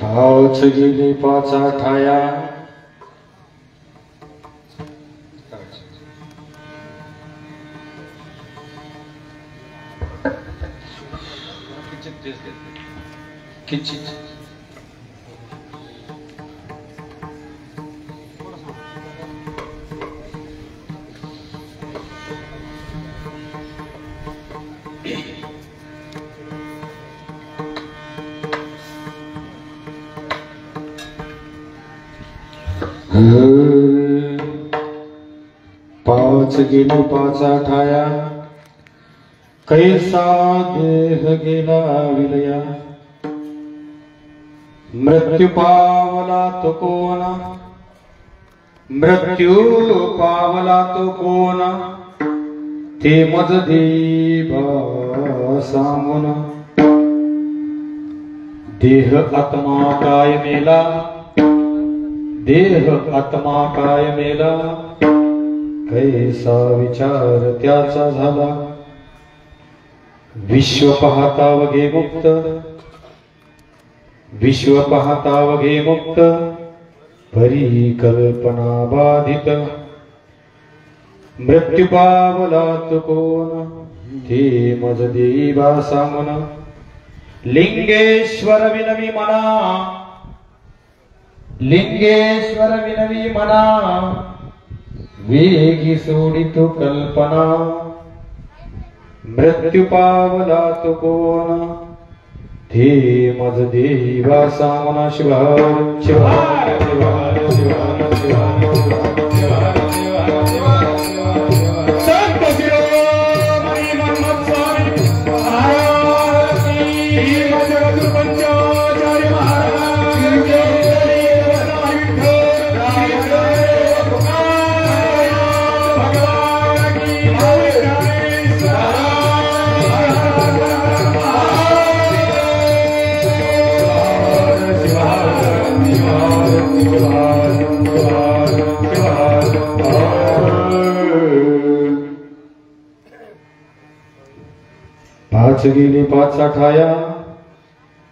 पाच गेली पाच आठाया किंचित पाच गेली पाच आठाया कैसा देह गेला विलया मृत्यू पावला तो कोण मृत्यू पावला तो कोण ते मज देवा सांगून देह आत्मा काय मेला देह आत्मा काय मेला कैसा विचार त्याचा झाला विश्व पाहता वगे मुक्त विश्व पाहता वगे मुक्त परिकल्पना बाधित मृत्यू पावला तो कोण ते मज देवा सांगून लिंगेश्वर विनवी मना लिंगेश्वर विनवी मना वेगी सोडितो कल्पना मृत्यू पावला तो कोण ते मज देवा सांगून शिवाय शिवाय शिवाय शिवाय पाच गेली पाच आठाया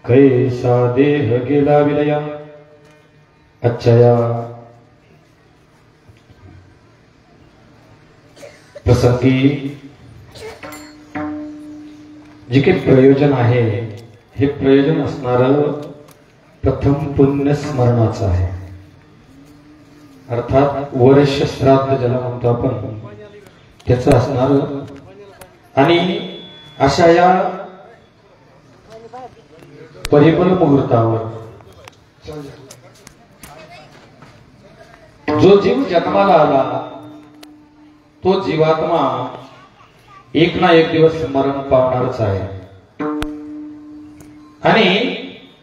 कैसा देह गेला विलया आजच्या या प्रसंगी जे काही प्रयोजन आहे हे प्रयोजन असणार प्रथम पुण्य स्मरणाचं आहे अर्थात वर्ष श्राद्ध ज्याला म्हणतो आपण त्याचं असणार आणि अशा या परिबल मुहूर्तावर जो जीव जन्माला आला तो जीवात्मा एक ना एक दिवस मरण पावणारच आहे आणि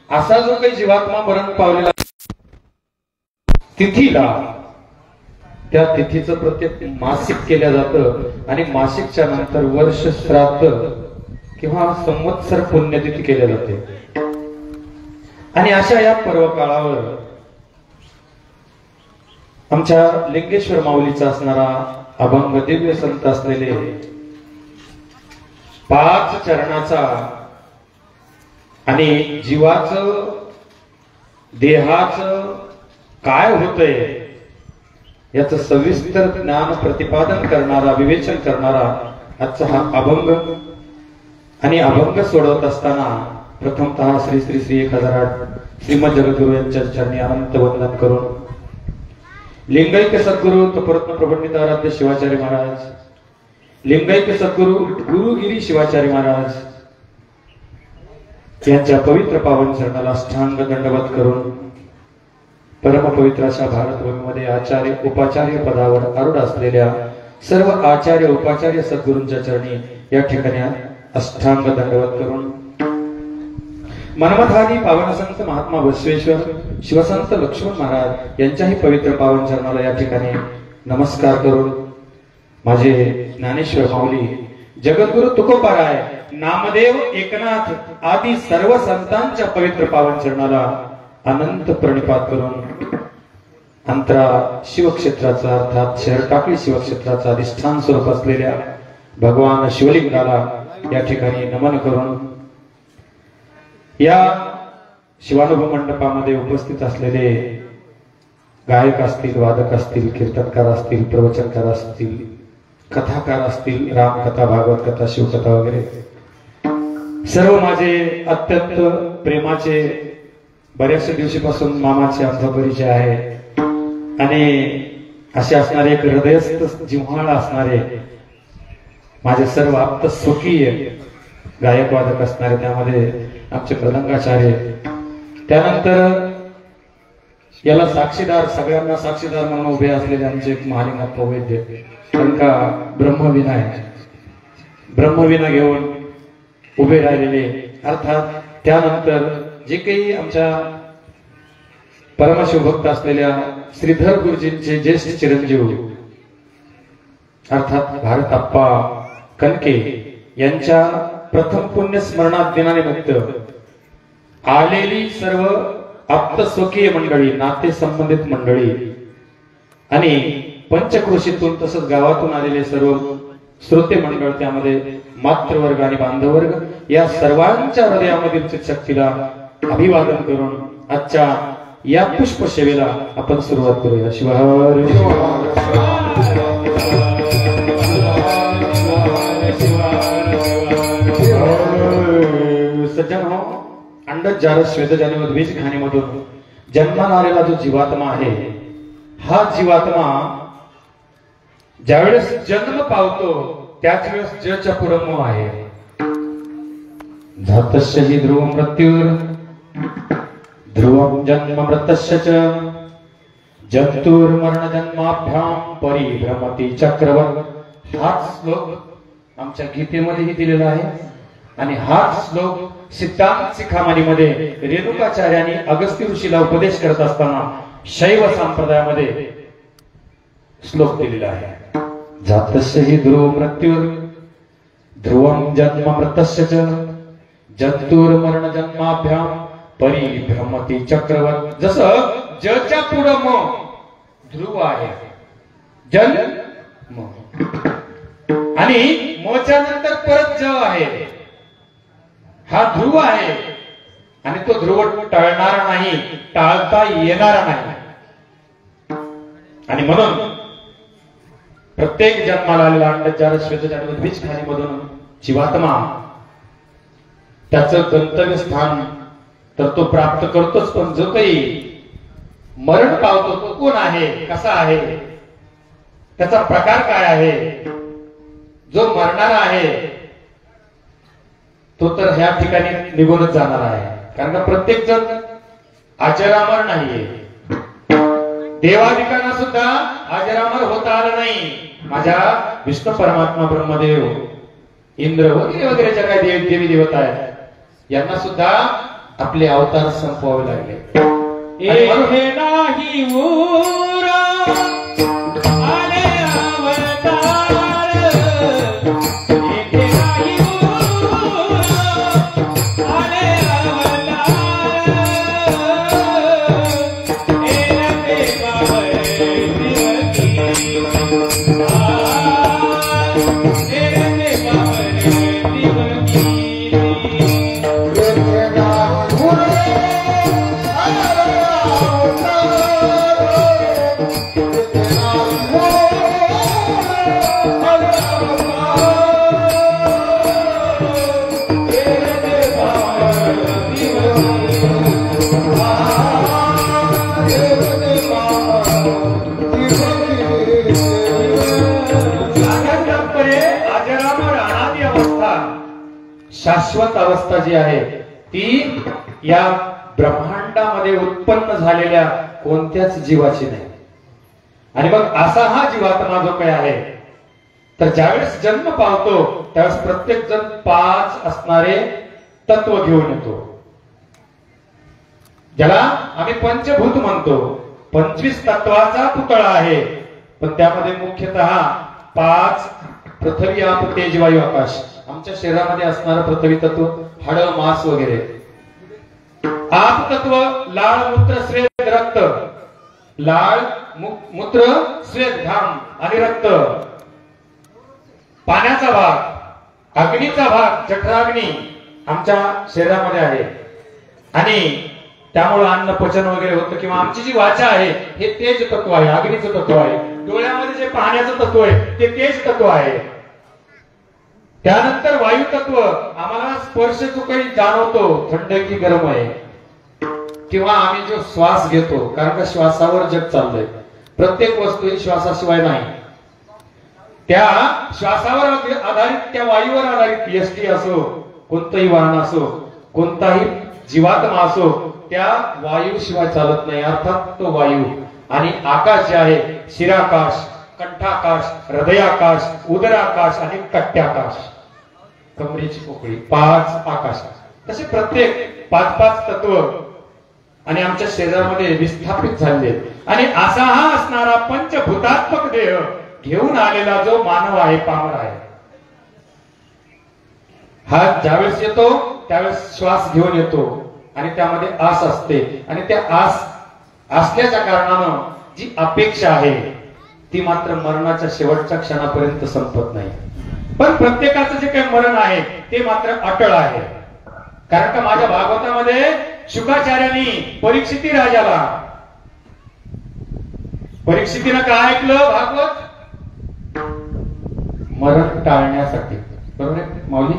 असा जो काही जीवात्मा मरण पावलेला तिथीला त्या तिथीचं प्रत्येक मासिक केल्या जातं आणि मासिकच्या नंतर वर्ष श्राद्ध किंवा संवत्सर पुण्यतिथी केल्या जाते आणि अशा या पर्व काळावर आमच्या लिंगेश्वर माऊलीचा असणारा अभंग दिव्य संत असलेले 5 चरणाचा आणि जीवाचं देहाचं काय होतंय याचं सविस्तर ज्ञान प्रतिपादन करणारा विवेचन करणारा आजचा हा अभंग आणि अभंग सोडवत असताना प्रथमतः श्री श्री श्री 1008 श्रीमद जगद्गुरु यांच्या चरणी अनंत वंदन करून लिंगैक सद्गुरु तपरत्न प्रबंधित आराध्य शिवाचार्य महाराज लिंगैक सद्गुरु गुरुगिरी शिवाचार्य महाराज यांच्या पवित्र पावन चरणाला अष्टांग दंडवत करून परम पवित्र अशा भारतभूमीमध्ये आचार्य उपाचार्य पदावर आरूढ असलेल्या सर्व आचार्य उपाचार्य सद्गुरूंच्या चरणी या ठिकाणी अष्टांग दंडवत करून मनमथादी पावन संत महात्मा बसवेश्वर शिवसंत लक्ष्मण महाराज यांच्याही पवित्र पावन चरणाला या ठिकाणी नमस्कार करून माझे ज्ञानेश्वर माऊली जगद्गुरु तुकोबाराय नामदेव एकनाथ आदी सर्व संतांच्या पवित्र पावन चरणाला अनंत प्रणिपात करून अंतरा शिवक्षेत्राचा अर्थात शहर टाकळी शिवक्षेत्राचा अधिष्ठान स्वरूप असलेल्या भगवान शिवलिंगाला या ठिकाणी नमन करून या शिवानुभव मंडपामध्ये उपस्थित असलेले गायक असतील, वादक असतील, कीर्तनकार असतील, प्रवचनकार असतील, कथाकार असतील, रामकथा, भागवत कथा, शिवकथा वगैरे सर्व माझे अत्यंत प्रेमाचे, बऱ्याचशा दिवशीपासून मामाचे आमचा परिचय आहे आणि असे असणारे, एक हृदयस्थ जिव्हाळ असणारे माझे सर्व आप्त स्वकीय गायक वादक असणारे, त्यामध्ये आमचे प्रदंगाचार्य, त्यानंतर याला साक्षीदार, सगळ्यांना साक्षीदार म्हणून उभे असलेले आमचे महालिंगप्पा वैद्य, कारण का ब्रह्मविना घेऊन उभे राहिलेले, अर्थात त्यानंतर जे काही आमच्या परमशिवभक्त असलेल्या श्रीधर गुरुजींचे ज्येष्ठ चिरंजीव अर्थात भारतप्पा कणके यांच्या प्रथम पुण्य स्मरणात दिनानिमित्त आलेली सर्व आप्त स्वकीय मंडळी, नाते संबंधित मंडळी आणि पंचक्रोशीतून तसंच गावातून आलेले सर्व श्रोते मंडळ, त्यामध्ये मातृवर्ग आणि बांधववर्ग, या सर्वांच्या हृदयामधील चित्शक्तीला अभिवादन करून आजच्या या पुष्प सेवेला आपण सुरुवात करूया. शिवहर सज्जन हो, अंडज जारस श्वेतजानी व द्विज घाणीमधून जन्माला आलेला जो जीवात्मा आहे, हा जीवात्मा ज्यावेळेस जन्म पावतो त्याच वेळेस जच्या पुढे मोह आहे. जातस्य हि ध्रुव मृत्यूर ध्रुवं जन्म मृतस्य च जंतुर्मरण जन्माभ्याम परिभ्रमति चक्रवत्. हाच श्लोक आमच्या गीतेमध्येही दिलेला आहे आणि हाच श्लोक सिद्धांत शिखामणीमध्ये रेणुकाचार्यांनी अगस्त्य ऋषीला उपदेश करत असताना शैव संप्रदायामध्ये श्लोक दिलेला आहे. जातस्य हि ध्रुव मृत्यूर ध्रुवं जन्म मृतस्य च जंतुर्मरण जन्माभ्याम परिभ्रमति चक्रवत्. जसं जच्या पुढे म ध्रुव आहे, जन्म, आणि मोच्या नंतर परत ज आहे, हा ध्रुव आहे आणि तो ध्रुव टळणारा नाही, टाळता येणारा नाही. आणि म्हणून प्रत्येक जन्माला आलेला अंडजाल श्वेतजाल द्विज खाणीमधून जीवात्मा त्याचं गंतव्य स्थान तर तो प्राप्त करतोच, पण जो काही मरण पावतो तो कोण आहे, कसा आहे, त्याचा प्रकार काय आहे, जो मरणारा आहे तो तर ह्या ठिकाणी निघूनच जाणार आहे. कारण का प्रत्येक जण अजरामर नाहीये. देवादिकांना सुद्धा अजरामर होता आलं नाही. माझ्या विष्णू परमात्मा ब्रह्मदेव इंद्र वगैरे वगैरे ज्या काही देवी देवता आहेत यांना सुद्धा आपले अवतार संपवावे लागले. हे नाही ऊरा आले अवतार, हे नाही ऊरा आले अवतार, हे रते बाबरे दिवकी, हे रते बाबरे दिवकी. शाश्वत अवस्था जी आहे ती या ब्रह्मांडामध्ये उत्पन्न झालेल्या कोणत्याच जीवाची नाही. आणि मग असा हा जीवात्मा जो काय आहे, तर ज्यावेळेस जन्म पावतो त्यावेळेस प्रत्येक जण 5 असणारे तत्व घेऊन येतो, ज्याला आम्ही पंचभूत म्हणतो. 25 तत्वाचा पुतळा आहे, पण त्यामध्ये मुख्यतः 5 पृथ्वी, आप, तेज, वायू, आकाश, आमच्या शरीरामध्ये असणारं पृथ्वी तत्व, हाड, मांस वगैरे. आप तत्व लाळ, मूत्र, स्वेद, रक्त. लाळ, मूत्र, स्वेद, घाम आणि रक्त. पाण्याचा भाग, अग्नीचा भाग, जठराग्नी आमच्या शरीरामध्ये आहे आणि त्यामुळे अन्न पचन वगैरे होतं. किंवा आमची जी वाचा आहे हे तेज तत्व आहे, अग्नीचं तत्व आहे. डोळ्यामध्ये जे पाहण्याचं तत्व आहे ते तेज तत्व आहे. त्यानंतर वायू तत्व, आम्हाला स्पर्श जो काही जाणवतो थंड की गरम आहे, किंवा आम्ही जो श्वास घेतो, कारण का श्वासावर जग चाललंय. प्रत्येक वस्तू ही श्वासाशिवाय नाही. त्या श्वासावर आधारित, त्या वायूवर आधारित एसटी असो, कोणतंही वाहन असो, कोणताही जीवात्मा असो, त्या वायूशिवाय चालत नाही. अर्थात तो वायू. आणि आकाश जे आहे, शिराकाश, कंठाकाश, हृदयाकाश, उदराकाश आणि कट्ट्याकाश, कमरेची पोकळी, 5 आकाश. तसे प्रत्येक 5-5 तत्व आणि आमच्या शरीरामध्ये विस्थापित झाले. आणि असा हा असणारा पंचभूतात्मक देह घेऊन आलेला जो मानव आहे, पामर आहे, हा ज्यावेळेस येतो त्यावेळेस श्वास घेऊन येतो आणि त्यामध्ये आस असते. आणि त्या आस असल्याच्या कारणानं जी अपेक्षा आहे ती मात्र मरणाच्या शेवटच्या क्षणापर्यंत संपत नाही. पण प्रत्येकाचं जे काही मरण आहे ते मात्र अटळ आहे. कारण का माझ्या भागवतामध्ये शुकाचार्यांनी परीक्षिती राजाला, परीक्षितीनं काय ऐकलं भागवत? मरण टाळण्यासाठी. बरोबर आहे माऊली?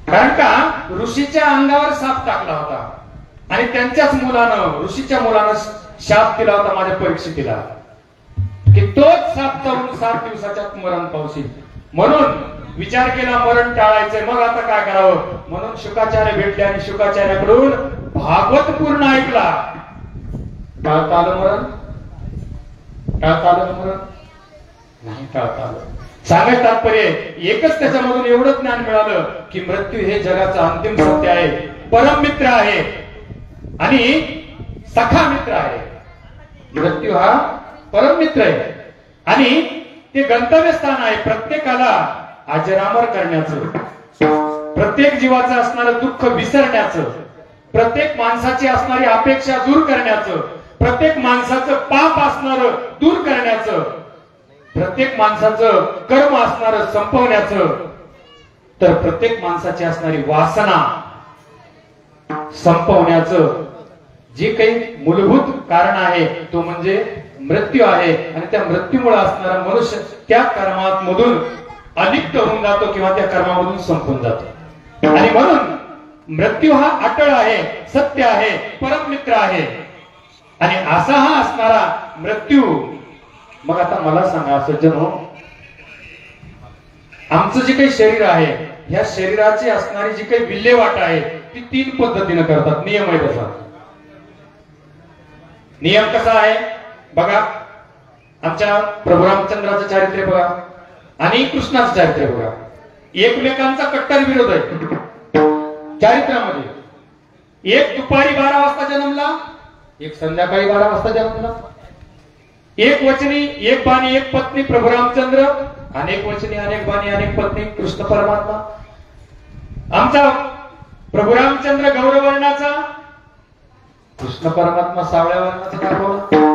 कारण का ऋषीच्या अंगावर साप टाकला होता आणि त्यांच्याच मुलानं, ऋषीच्या मुलानं शाप दिला होता माझ्या परीक्षितीला की तोच साप चावून 7 दिवसाच्यात मरण पावशील. म्हणून विचार केला मरण टाळायचंय, मग आता काय करावं. म्हणून शुकाचार्य भेटले आणि शुकाचार्याकडून भागवत पूर्ण ऐकला. टाळता आलं मरण? टाळता आलं मरण? नाही टाळता आलं. सांगायचं तात्पर्य एकच, त्याच्यामधून एवढं ज्ञान मिळालं की मृत्यू हे जगाचं अंतिम सत्य आहे, परम मित्र आहे आणि सखा मित्र आहे. मृत्यू हा परम मित्र आहे आणि ते गंतव्यस्थान आहे प्रत्येकाला अजरामर करण्याचं, प्रत्येक जीवाचं असणारं दुःख विसरण्याचं, प्रत्येक माणसाची असणारी अपेक्षा दूर करण्याचं, प्रत्येक माणसाचं पाप असणारं दूर करण्याचं, प्रत्येक माणसाचं कर्म असणारं संपवण्याचं, तर प्रत्येक माणसाची असणारी वासना संपवण्याचं जे काही मूलभूत कारण आहे तो म्हणजे मृत्यू आहे. आणि त्या मृत्यूमुळे असणारा मनुष्य त्या कर्मामधून अलिप्त होऊन जातो किंवा त्या कर्मामधून संपून जातो. आणि म्हणून मृत्यू हा अटळ आहे, सत्य आहे, परम मित्र आहे. आणि असा हा असणारा मृत्यू, मग आता मला सांगा सज्जनो, आमचं जे काही शरीर आहे, ह्या शरीराची असणारी जी काही विल्हेवाट आहे ती 3 पद्धतीने करतात. नियम आहे त्याचा. नियम कसा आहे बघा. आमच्या प्रभू रामचंद्राचं चारित्र्य बघा आणि कृष्णाचं चारित्र्य बघा. एकमेकांचा कट्टर विरोध आहे चारित्र्यामध्ये. एक दुपारी 12 वाजता जन्मला, एक संध्याकाळी 12 वाजता जन्मला. एक वचनी, एक बाणी, एक पत्नी प्रभू रामचंद्र, अनेक वचनी, अनेक बाणी, अनेक पत्नी कृष्ण परमात्मा. आमचा प्रभू रामचंद्र गौरवर्णाचा, कृष्ण परमात्मा सावळ्या वर्णाचा दाखवला.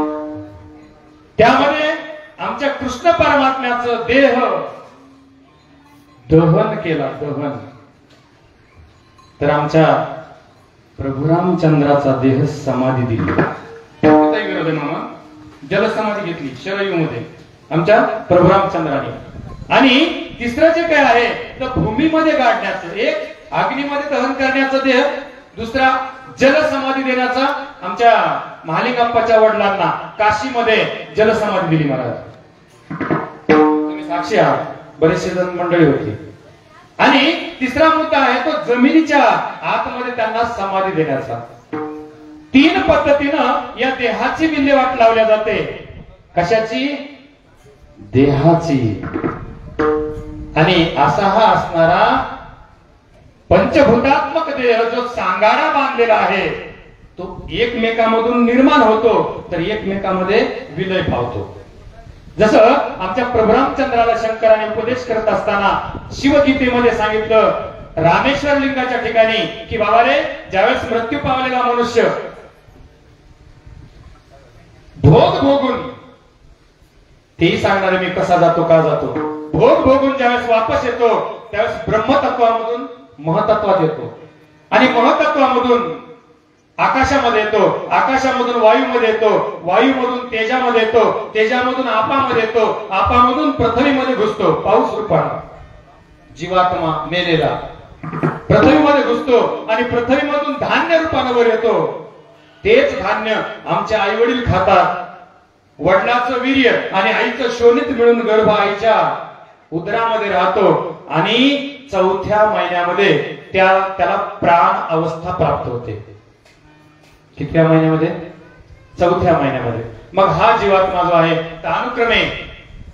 त्यामध्ये आमच्या कृष्ण परमात्म्याचं देह दहन केला, दहन. तर आमच्या प्रभू रामचंद्राचा देह समाधी दिली. विरोध आहे मामा. जलसमाधी घेतली शरयू मध्ये आमच्या प्रभू रामचंद्राने. आणि तिसरं जे काय आहे तर भूमीमध्ये गाडण्याचं, एक अग्नीमध्ये दहन करण्याचं देह, दुसरा जलसमाधी देण्याचा. आमच्या महालिंगप्पाच्या वडिलांना काशीमध्ये जलसमाधी दिली महाराज. तुम्ही साक्षी आहात, बरेचसे जण मंडळी होती. आणि तिसरा मुद्दा आहे तो जमिनीच्या आतमध्ये त्यांना समाधी देण्याचा. 3 पद्धतीनं या देहाची विल्हेवाट लावल्या जाते. कशाची? देहाची. आणि असा हा असणारा पंचभूतात्मक देह जो सांगाडा बांधलेला आहे तो एकमेकांमधून निर्माण होतो तर एकमेकांमध्ये विलय पावतो. जसं आमच्या प्रभू रामचंद्राला शंकराने उपदेश करत असताना शिवगीतेमध्ये सांगितलं रामेश्वर लिंगाच्या ठिकाणी की बाबा रे, ज्यावेळेस मृत्यू पावलेला मनुष्य भोग भोगून, तेही सांगणार मी कसा जातो का जातो, भोग ज्यावेळेस वापस येतो त्यावेळेस ब्रह्मतत्वामधून महतत्वात येतो आणि महतत्वामधून आकाशामध्ये येतो, आकाशामधून वायूमध्ये येतो, वायूमधून तेजामध्ये येतो, तेजामधून आपामध्ये येतो, आपामधून पृथ्वीमध्ये घुसतो पाऊस रूपाने. जीवात्मा मेलेला पृथ्वीमध्ये घुसतो आणि पृथ्वीमधून धान्य रूपाने वर येतो. तेच धान्य आमचे आई वडील खातात. वडिलाचं वीर्य आणि आईचं शोणित मिळून गर्भ आईच्या उदरामध्ये राहतो आणि 4थ्या महिन्यामध्ये त्याला प्राण अवस्था प्राप्त होते. कितव्या महिन्यामध्ये? 4थ्या महिन्यामध्ये. मग हा जीवात्मा जो आहे तर अनुक्रमे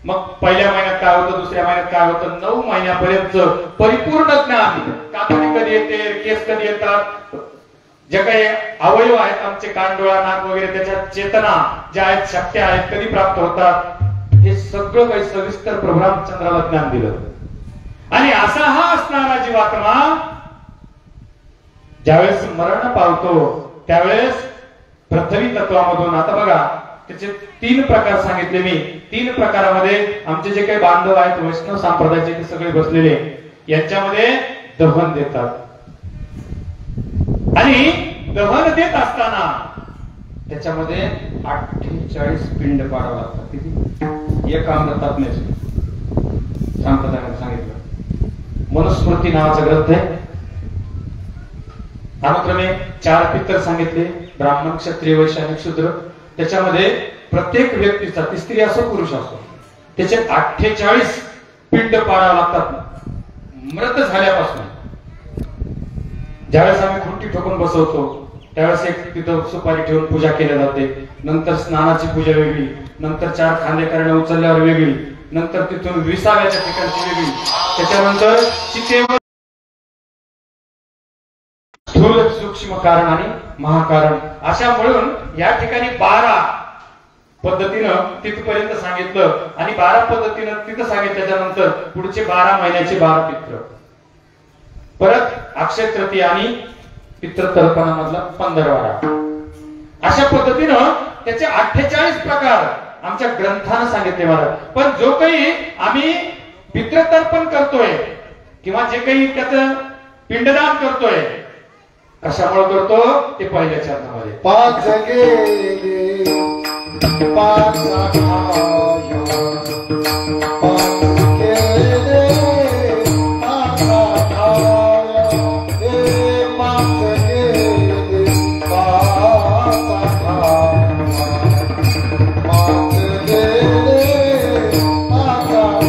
मग पहिल्या महिन्यात काय होतं, दुसऱ्या महिन्यात काय होतं, 9 महिन्यापर्यंत परिपूर्ण ज्ञान. कातडी कधी येते, केस कधी येतात, जे काही अवयव आहेत आमचे कानडोळा नाक वगैरे त्याच्या चेतना ज्या आहेत, शक्त्या आहेत, कधी प्राप्त होतात, हे सगळं काही सविस्तर प्रभू रामचंद्राला ज्ञान दिलं. आणि असा हा असणारा जीवात्मा ज्यावेळेस मरण पावतो त्यावेळेस पृथ्वी तत्वामधून, आता बघा त्याचे 3 प्रकार सांगितले मी. 3 प्रकारामध्ये आमचे जे काही बांधव आहेत वैष्णव संप्रदायाचे ते सगळे बसलेले यांच्यामध्ये दहन देतात. आणि दहन देत असताना त्याच्यामध्ये 48 पिंड पाडावं लागतात. किती? एक अमृतात्म्याचे संप्रदायाने सांगितलं. मनुस्मृती नावाचा ग्रंथ आहे. अनुक्रमे 4 पितर सांगितले, ब्राह्मण क्षत्रिय वैश्य आणि शूद्र. त्याच्यामध्ये प्रत्येक व्यक्तीचा, ती स्त्री असो पुरुष असो, त्याचे 48 पिंड पाडावं लागतात मृत झाल्यापासून. ज्यावेळेस आम्ही खुंटी ठोकून बसवतो त्यावेळेस एक तिथं सुपारी ठेवून पूजा केली जाते. नंतर स्नानाची पूजा वेगळी, नंतर 4 खांदे करणं उचलल्यावर वेगळी, नंतर तिथून विसाव्याच्या ठिकाणची वेगळी, त्याच्यानंतर चितेवर स्थूल सूक्ष्म कारण आणि महाकारण अशा मिळून या ठिकाणी 12 पद्धतीनं तिथपर्यंत सांगितलं. आणि 12 पद्धतीनं तिथं सांगितल्याच्या पुढचे 12 महिन्याचे 12 पित्र, परत अक्षय तृतीया आणि पितृतर्पणामधला 15वाडा, अशा पद्धतीनं त्याचे 48 प्रकार आमच्या ग्रंथानं सांगितले महाराज. पण जो काही आम्ही पितृतर्पण करतोय किंवा जे काही त्याचं पिंडदान करतोय कशामुळे करतो ते पहिल्या चरणामध्ये. 5 गेले 5 खाया 5 गेले 5 खाया हे 5 गेले 5 खाया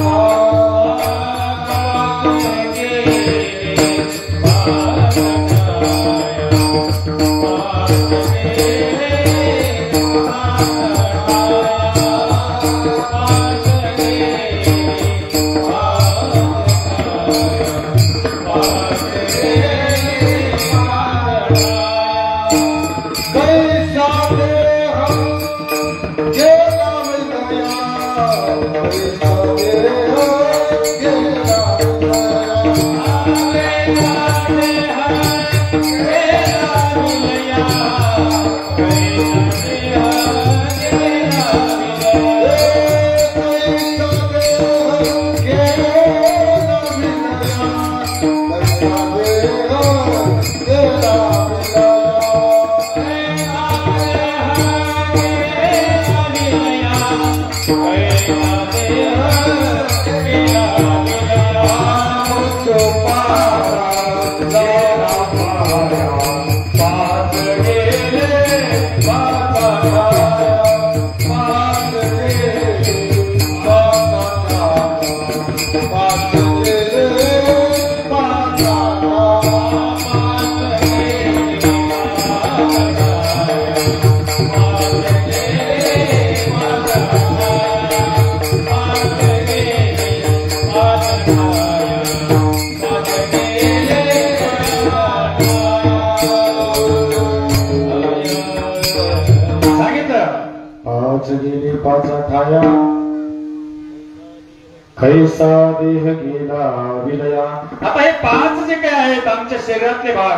5 गेले 5 ठाया कैसा देह गेला विलया. आता हे 5 जे काय आहेत आमच्या शरीरातले भाग,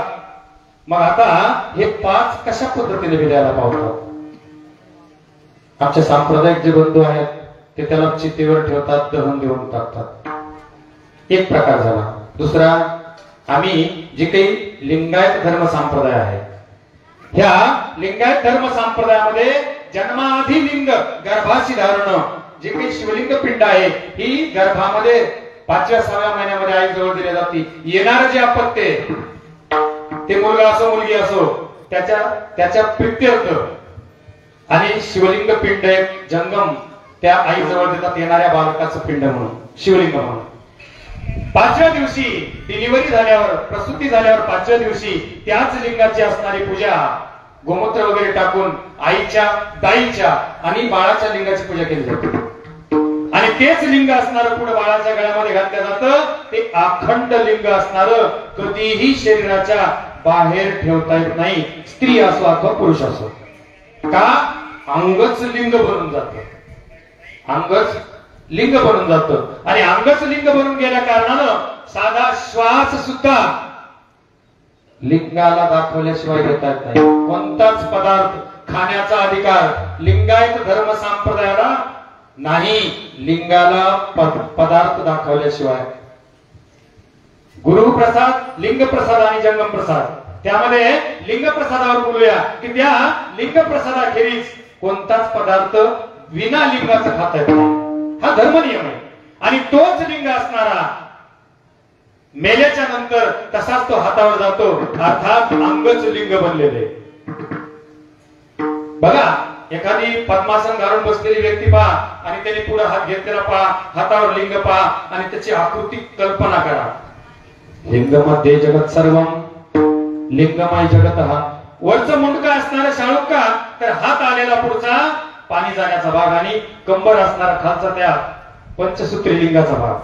मग आता हे 5 कशा पद्धतीने विलयाला पावतात? आमचे सांप्रदायिक जे बंधू आहेत ते त्याला चितेवर ठेवतात, दहन देऊन टाकतात. एक प्रकार झाला. दुसरा, आम्ही जे काही लिंगायत धर्म संप्रदाय आहे, ह्या लिंगायत धर्म संप्रदायामध्ये जन्माआधी लिंग गर्भाशी धारण, जे काही शिवलिंग पिंड आहे ही गर्भामध्ये 5व्या-6व्या महिन्यामध्ये आई जवळ दिली जाते. येणार जे अपत्य ते मुलगा असो मुलगी असो त्याच्या प्रित्यर्थ आणि शिवलिंग पिंड एक जंगम त्या आई जवळ देतात, येणाऱ्या बालकाचं पिंड म्हणून, शिवलिंग म्हणून. 5व्या दिवशी डिलिव्हरी झाल्यावर, प्रसूती झाल्यावर 5व्या दिवशी त्याच लिंगाची असणारी पूजा, गोमूत्र वगैरे टाकून आईच्या, दाईच्या आणि बाळाच्या लिंगाची पूजा केली जाते. आणि तेच लिंग असणारं पुढे बाळाच्या गळ्यामध्ये घातलं जातं. ते अखंड लिंग असणारं कधीही शरीराच्या बाहेर ठेवता येत नाही, स्त्री असो अथवा पुरुष असो. का? अंगच लिंग बनून जातं, अंगच लिंग बनून जातं. आणि अंगच लिंग बनून गेल्या कारणानं साधा श्वास सुद्धा लिंगाला दाखवल्याशिवाय घेता येत नाही. कोणताच पदार्थ खाण्याचा अधिकार लिंगायत धर्म संप्रदायाला नाही, लिंगाला पदार्थ दाखवल्याशिवाय. गुरुप्रसाद, लिंग प्रसाद आणि जंगम प्रसाद. त्यामध्ये लिंग प्रसादावर बोलूया की त्या लिंग प्रसादाखेरीज कोणताच पदार्थ विना लिंगाचं खाता येत नाही. हा धर्म नियम आहे. आणि तोच लिंग असणारा मेल्याच्या नंतर तसाच तो हातावर जातो, अर्थात अंगच लिंग बनलेले. बघा, एखादी पद्मासन घालून बसलेली व्यक्ती पहा आणि त्याने पुढे हात घेतलेला पहा, हातावर लिंग पहा आणि त्याची आकृती कल्पना करा. लिंगमध्ये जगत सर्वम, लिंगमय जगत. हा वरचं मुंडका असणारा शाळुक का, तर हात आलेला पुढचा पाणी जाण्याचा भाग आणि कंबर असणारा खालचा त्या पंचसूत्री लिंगाचा भाग.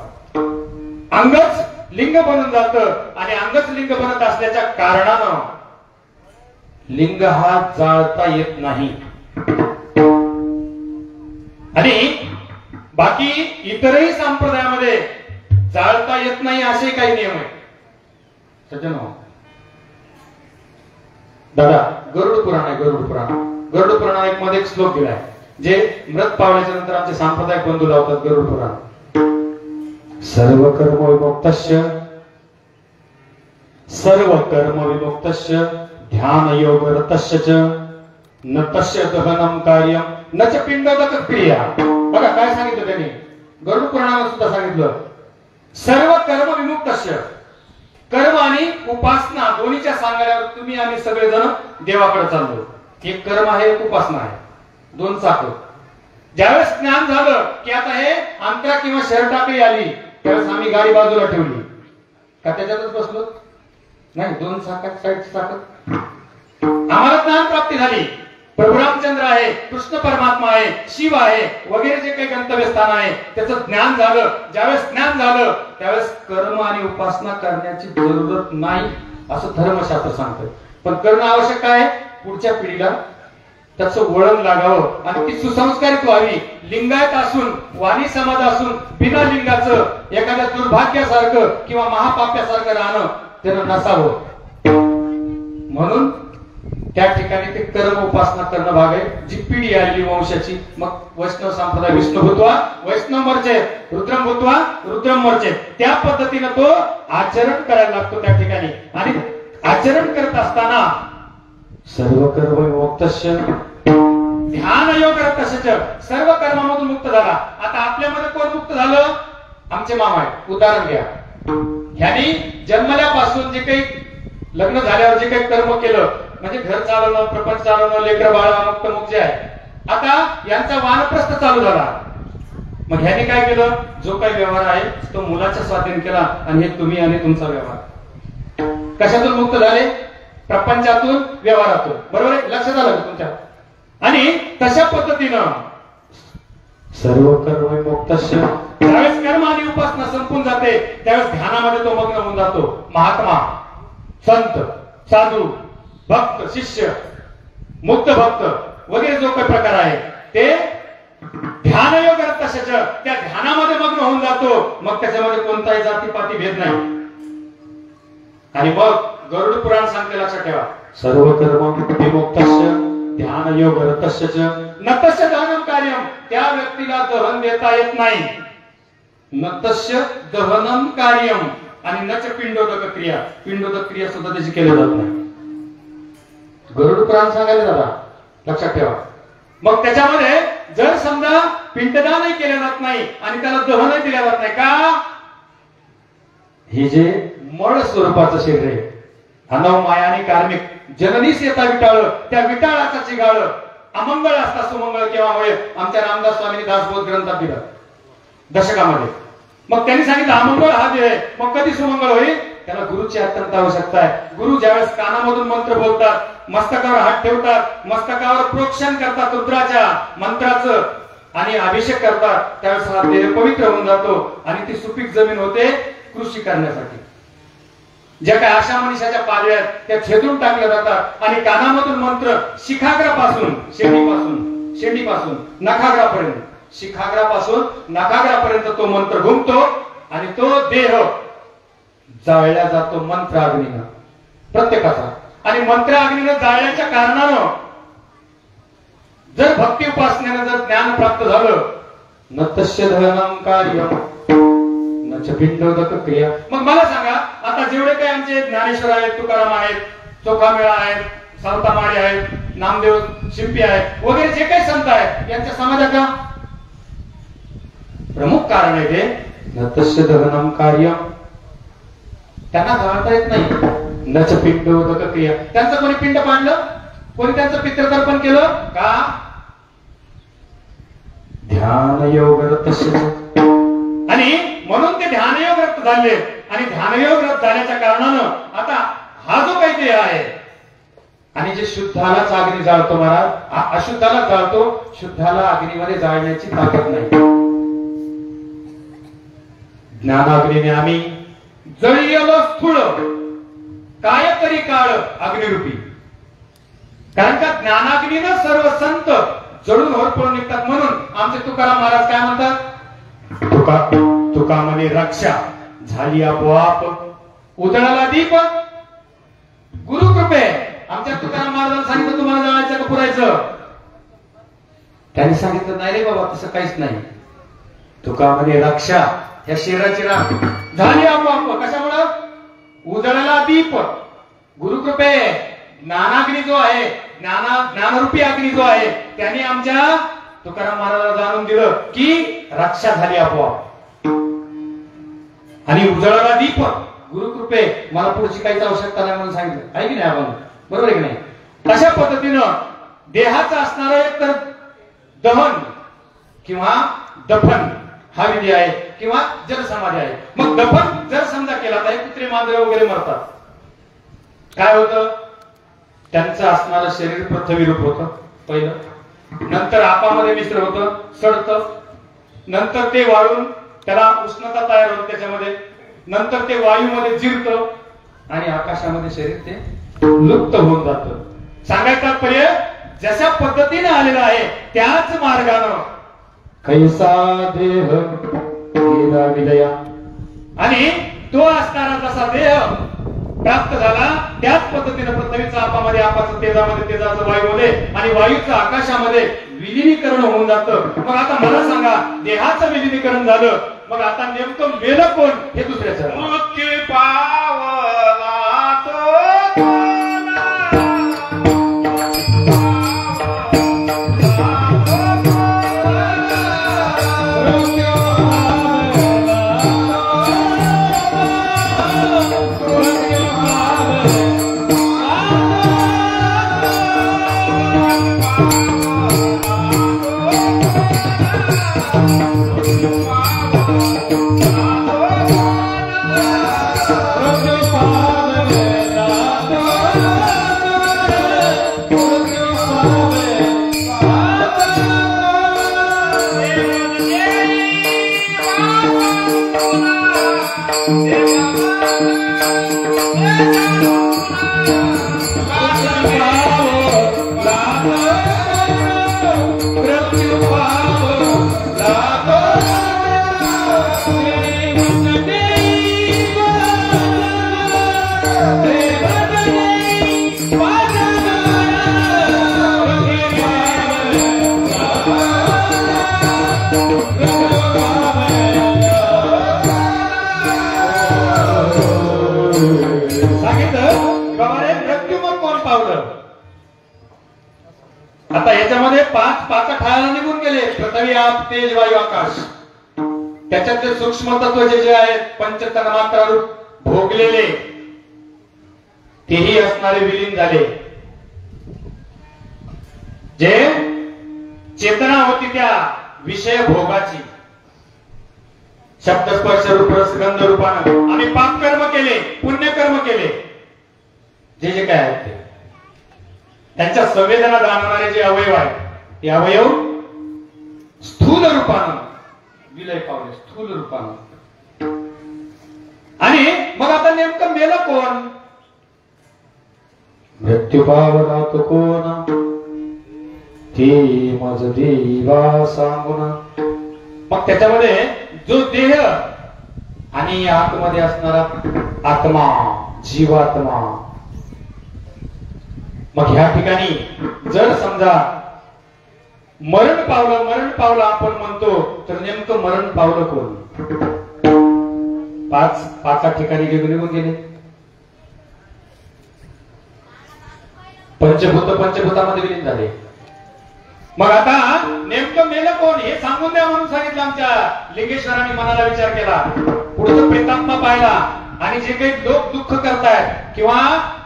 अंगच लिंग बनून जातं. आणि अंगच लिंग बनत असल्याच्या कारणानं लिंग हा जाळता येत नाही. आणि बाकी इतरही संप्रदायामध्ये जाळता येत नाही असे काही नियम आहेत. सज्जनो, दादा, गरुड पुराण आहे, गरुड पुराण. गरुड पुराणात एक मध्ये एक श्लोक दिलाय जे मृत पावल्याच्या नंतर आमचे सांप्रदायिक बंधू लावतात. गरुड पुराण. सर्व कर्म विमुक्तस्य, सर्व कर्म विमुक्तस्य ध्यान योग रतस्य च न तस्य दहनम कार्यम न च पिंडोदक क्रिया. बघा काय सांगितलं त्यांनी, गरुड पुराणाला सुद्धा सांगितलं, सर्व कर्म विमुक्तस्य. कर्म आणि उपासना दोन्हीच्या सांगायला तुम्ही आम्ही सगळेजण देवाकडे चाललो. एक कर्म आहे, एक उपासना आहे, दोन चाकं. ज्यावेळेस ज्ञान झालं की आता हे अंतरा किंवा शर्टाकडे आली, त्यावेळेस आम्ही गाडी बाजूला ठेवली का त्याच्यातच बसलो नाही, दोन चाकात साईडची चाकं. आम्हाला ज्ञान प्राप्ती झाली. प्रभू रामचंद्र आहे, कृष्ण परमात्मा आहे, शिव आहे, वगैरे जे काही गंतव्यस्थान आहे त्याचं ज्ञान झालं. ज्यावेळेस ज्ञान झालं त्यावेळेस कर्म आणि उपासना करण्याची जरूरत नाही असं धर्मशास्त्र सांगतं. पण करणं आवश्यक आहे, पुढच्या पिढीला त्याचं वळण लागावं आणि ती सुसंस्कारित व्हावी. लिंगायत असून, वाणी समाज असून बिना लिंगाचं एखाद्या दुर्भाग्यासारखं किंवा महापाप्यासारखं राहणं त्यानं नसावं. म्हणून त्या ठिकाणी ते कर्म उपासना करणं भाग आहे. जी पिढी आलेली वंशाची, मग वैष्णव संप्रदाय विष्णू भूत्वा वैष्णव मोर्चे, रुद्रम भूत्वा रुद्रम मोर्चे, त्या पद्धतीनं तो आचरण करायला लागतो त्या ठिकाणी. आणि आचरण करत असताना सर्व कर्म विमुक्तस्य ध्यान योग रतस्य, सर्व कर्मामधून मुक्त झाला. आता आपल्यामध्ये कोण मुक्त झालं? आमचे मामा आहे. उदाहरण घ्या, ह्यांनी जन्मल्यापासून जे काही लग्न झाल्यावर जे काही कर्म केलं, म्हणजे घर चालवणं, प्रपंच चालवणं, लेकर बाळा मुक्त मुक्त जे आहे, आता यांचा वानप्रस्थ चालू झाला. मग ह्याने काय केलं? जो काही व्यवहार आहे तो मुलाच्या स्वाधीन केला आणि हे तुम्ही आणि तुमचा व्यवहार. कशातून मुक्त झाले? प्रपंचातून, व्यवहारातून. बरोबर आहे? लक्षात आलं का तुमच्या? आणि तशा पद्धतीनं सर्व कर्म विमुक्तस्य, ज्यावेळेस कर्म आणि उपासना संपून जाते त्यावेळेस ध्यानामध्ये तो मग्न होऊन जातो. महात्मा, संत, साधू, भक्त, शिष्य, मुक्त भक्त वगैरे जो काही प्रकार आहे ते ध्यान योग रतस्य, त्या ध्यानामध्ये मग्न होऊन जातो. मग त्याच्यामध्ये कोणताही जातीपाती भेद नाही. आणि मग गरुड पुराण सांगते, लक्षात ठेवा, सर्व कर्म विमुक्तस्य ध्यान योग रतस्य न तस्य दहनम कार्यम, त्या व्यक्तीला दहन देता येत नाही. न तस्य दहनम कार्यम आणि नच पिंडोदक क्रिया. पिंडोदक क्रिया सुद्धा त्याची केली जात नाही. गरुड पुराण सांगायला दादा लक्षात ठेवा. मग त्याच्यामध्ये जर समजा पिंडदानही केलं जात नाही आणि त्याला दहनही दिलं जात नाही का, हे जे मळ स्वरूपाचं शरीर आहे, अनव माया आणि कार्मिक जननीस येता विटाळ, त्या विटाळाचा चिगाळ अमंगळ असता सुमंगळ केव्हा होय. आमच्या रामदास स्वामींनी दासबोध ग्रंथात दिला दशकामध्ये. मग त्यांनी सांगितलं अमंगळ हा जे आहे, मग कधी सुमंगळ होईल, त्याला गुरुची अत्यंत आवश्यकता आहे. गुरु ज्यावेळेस कानामधून मंत्र बोलतात, मस्तकावर हात ठेवतात, मस्तकावर प्रोक्षण करतात रुद्राच्या मंत्राचं आणि अभिषेक करतात, त्यावेळेस हा देह पवित्र होऊन जातो आणि ती सुपीक जमीन होते कृषी करण्यासाठी. ज्या काही आशा मनीषाच्या पादव्या त्या छेदून टाकल्या जातात आणि कानामधून मंत्र शिखाग्रापासून शेंडीपासून नखाग्रापर्यंत, शिखाग्रापासून नखाग्रापर्यंत तो मंत्र घुमतो आणि तो देह जाळल्या जातो मंत्र अग्नीनं प्रत्येकाचा. आणि मंत्र अग्नीनं जाळल्याच्या कारणानं जर भक्ती उपासनेनं जर ज्ञान प्राप्त झालं, न तस्य धनम कार्यम न च पिंडोदक क्रिया. मग मला सांगा, आता जेवढे काही आमचे ज्ञानेश्वर आहेत, तुकाराम आहेत, चोखामेळा आहेत, सावतामाळी आहेत, नामदेव शिंपी आहेत वगैरे जे काही संत आहेत, यांच्या समाजात का प्रमुख कारण आहे ते न तस्य दहनम कार्यम. त्यांना जाणता येत नाही. न च पिंडोदक क्रिया. त्यांचं कोणी पिंड पाडलं, कोणी त्यांचं पितृतर्पण केलं का, ध्यान योग आणि म्हणून ते ध्यानयोग रक्त झाले. आणि ध्यानयोग रक्त झाल्याच्या कारणानं आता हा जो काही देह आहे आणि जे शुद्धालाच अग्नी जाळतो महाराज, अशुद्धाला जाळतो, शुद्धाला अग्नीमध्ये जाळण्याची ताकद नाही. ज्ञानाग्नीने आम्ही जळियलो स्थूळ काय तरी काळ अग्निरूपी. कारण का ज्ञानाग्नीनं सर्व संत जळून होरपळून निघतात. म्हणून आमचे तुकाराम महाराज काय म्हणतात, तुकामध्ये रक्षा झाली आपोआप, उजळाला दीप गुरु कृपे. आमच्या तुकाराम महाराजांनी सांगितलं तुम्हाला जाळायचं का पुरायचं, त्यांनी सांगितलं नाही रे बाबा तसं काहीच नाही. तुकामध्ये रक्षा या शरीराची राख झाली आपोआप. कशामुळं, उजळाला दीप गुरुकृपे. ज्ञानाग्नी जो आहे, ज्ञानरूपी अग्नी जो आहे, त्यांनी आमच्या तुकाराम महाराजांना जाणून दिलं की रक्षा झाली आपोआप. आणि उजळाला दीप गुरुकृपे, मला पुढची काहीच आवश्यकता नाही म्हणून सांगितलं आहे की नाही आपण, बरोबर आहे की नाही. अशा पद्धतीनं देहाचं असणारं एक तर दहन किंवा दफन हा विधी आहे किंवा जलसमाधी आहे. मग दफन जर समजा केला तर कुत्रे मांजरे वगैरे मरतात, काय होतं, त्यांचं असणारं शरीर पृथ्वीरूप होतं पहिलं, नंतर आपामध्ये मिश्र होतं, सडतं, नंतर ते वाळून त्याला उष्णता तयार होते त्याच्यामध्ये, नंतर ते वायूमध्ये जिरतं आणि आकाशामध्ये शरीर ते लुप्त होऊन जातं. सांगायचं तात्पर्य जशा पद्धतीने आलेला आहे त्याच मार्गानं कैसा देह गेला विलया. आणि तो असणारा जसा देह प्राप्त झाला त्याच पद्धतीने पृथ्वीचा आपामध्ये, आपाचं तेजामध्ये, तेजाचं वायूमध्ये आणि वायूचं आकाशामध्ये विलीनीकरण होऊन जातं. मग आता मला सांगा, देहाचं विलीनीकरण झालं, मग आता नेमकं मेलं कोण हे दुसऱ्याचं. मृत्यू पावला तो पावलं. आता याच्यामध्ये पाच ठाळाला निघून गेले. पृथ्वी, आप, तेज, वायू, आकाश. त्याच्यातले सूक्ष्म तत्व जे आहेत पंचतन्मात्रा रूप भोगलेले तेही असणारे विलीन झाले. जे चेतना होती त्या विषय भोगाची, शब्द, स्पर्श, रूप, रस, गंध रूपानं आम्ही पाप कर्म केले, पुण्य कर्म केले, जे जे काय आहेत ते त्यांच्या संवेदना जाणणारे जे अवयव आहेत ते अवयव स्थूल रूपानं विलय पावले, स्थूल रूपानं. आणि मग आता नेमकं मेलं कोण? मृत्यू पावला तो कोण, ती मज देवा सांगुना. मग त्याच्यामध्ये जो देह आणि आतमध्ये असणारा आत्मा, जीवात्मा. मग ह्या ठिकाणी जर समजा मरण पावलं आपण म्हणतो, तर नेमकं मरण पावलं कोण? पाच ठिकाणी निघून गेले. पंचभूतामध्ये विलीन झाले. मग आता नेमकं मेलं कोण हे सांगून द्या म्हणून सांगितलं. आमच्या लिंगेश्वरांनी मनाला विचार केला, पुढचं प्रेतात्मा पाहिला, आणि जे काही लोक दुःख करतायत किंवा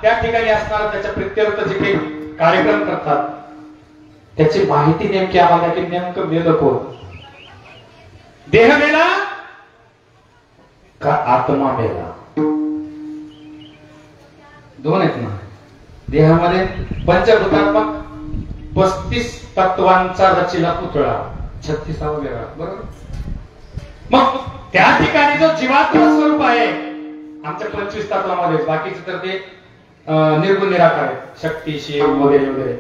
त्या ठिकाणी असणार त्याच्या प्रित्यर्थ जे काही कार्यक्रम करतात त्याची माहिती नेमकी आम्हाला, की नेमकं मेलं कोण? देह मेला का आत्मा मेला? दोन आहेत ना देहामध्ये. पंचभूतात्मक 35 तत्वांचा रचिला पुतळा, 36वा वेगळा, बरोबर. मग त्या ठिकाणी जो जीवात्म स्वरूप आहे आमच्या 25 तत्वामध्ये, बाकीचे तर ते निर्गुण निराकार आहेत, शक्ती, शिव वगैरे वगैरे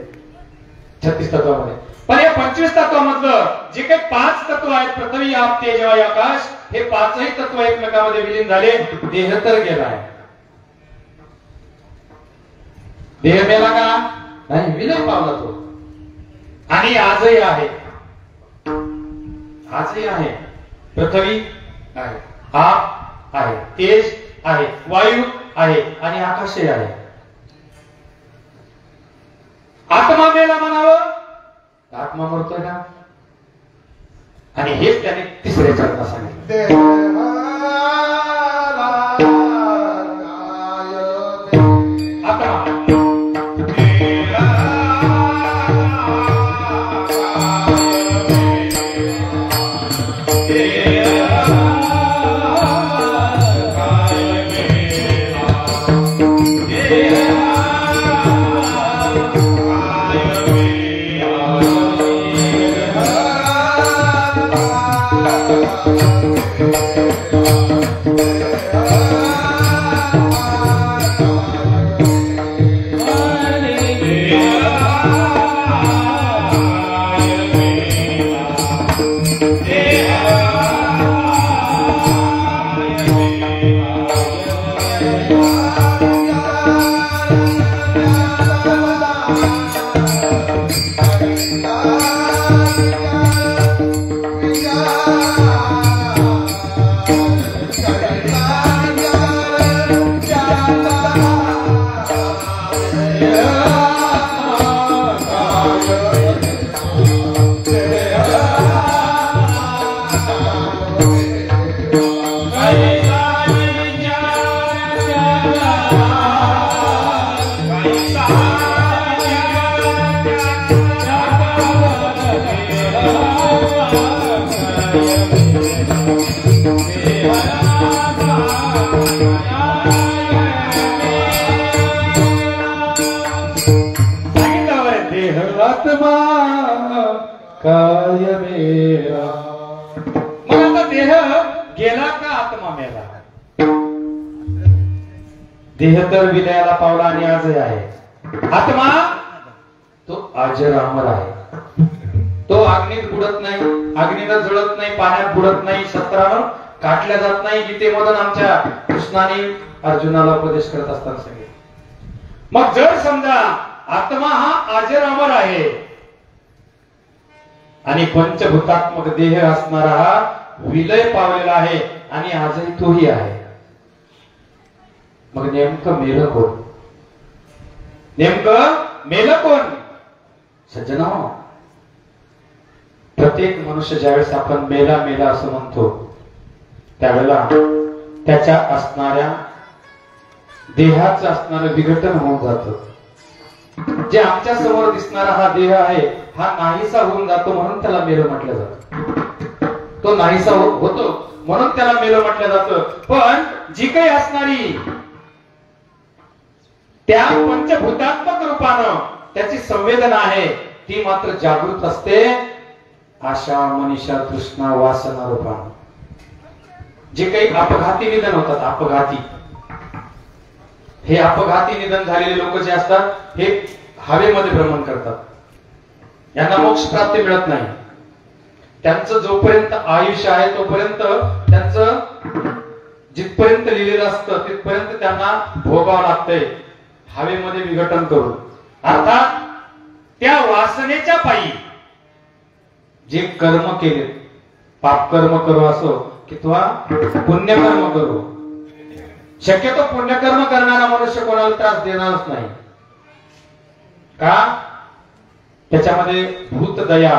36 तत्वामध्ये. पण या 25 तत्वामधलं जे काही 5 तत्व आहेत, पृथ्वी, आप, तेज, वायू, आकाश, हे 5ही तत्व एकमेकांमध्ये विलीन झाले. देह तर गेलाय. देह मेला का नाही? विलय पावला तो. आणि आजही आहे, आजही आहे. पृथ्वी आहे, आप आहे, तेज आहे, वायू आहे आणि आकाशही आहे. आत्मा मेला म्हणावं, आत्मा मरतोय ना. आणि हेच त्याने तिसऱ्या चरणात सांगितलं. काय मेला. मग आता देह गेला का आत्मा मेला? देह तर विलयाला पावला आणि आजही आहे. आत्मा तो अजर अमर आहे. तो अग्नीत बुडत नाही, अग्नीनं जळत नाही, पाण्यात बुडत नाही, शस्त्रानं काटल्या जात नाही. गीतेमधून आमच्या कृष्णाने अर्जुनाला उपदेश करत असताना सांगितले. मग जर समजा आत्मा हा अजर अमर आहे आणि पंचभूतात्मक देह असणारा हा विलय पावलेला आहे आणि आजही तोही आहे, मग नेमकं मेलं कोण? नेमकं मेलं कोण? सज्जनो, प्रत्येक मनुष्य ज्यावेळेस आपण मेला मेला असं म्हणतो त्यावेळेला त्याच्या असणाऱ्या देहाचं असणारं विघटन होऊन जातं. जे आमच्या समोर दिसणारा हा देह आहे हा नाहीसा होऊन जातो म्हणून त्याला मेलं म्हटलं जातं. तो नाहीसा होतो म्हणून त्याला मेलं म्हटलं जातं. पण जी काही असणारी त्या पंचभूतात्मक रूपानं त्याची संवेदना आहे ती मात्र जागृत असते. आशा, मनीषा, तृष्णा, वासना रूपानं. जे काही अपघाती निधन होतात, अपघाती, हे अपघाती निधन झालेले लोक जे असतात हे हवेमध्ये भ्रमण करतात. यांना मोक्ष प्राप्ती मिळत नाही. त्यांचं जोपर्यंत आयुष्य आहे तोपर्यंत त्यांचं जिथपर्यंत लिहिलेलं असतं तिथपर्यंत त्यांना भोगावं लागतंय हवेमध्ये विघटन करून. अर्थात त्या वासनेच्या पायी जे कर्म केले, पापकर्म करू असो किंवा पुण्यकर्म करू, शक्यतो पुण्यकर्म करणारा मनुष्य कोणाला त्रास देणारच नाही. का? त्याच्यामध्ये भूतदया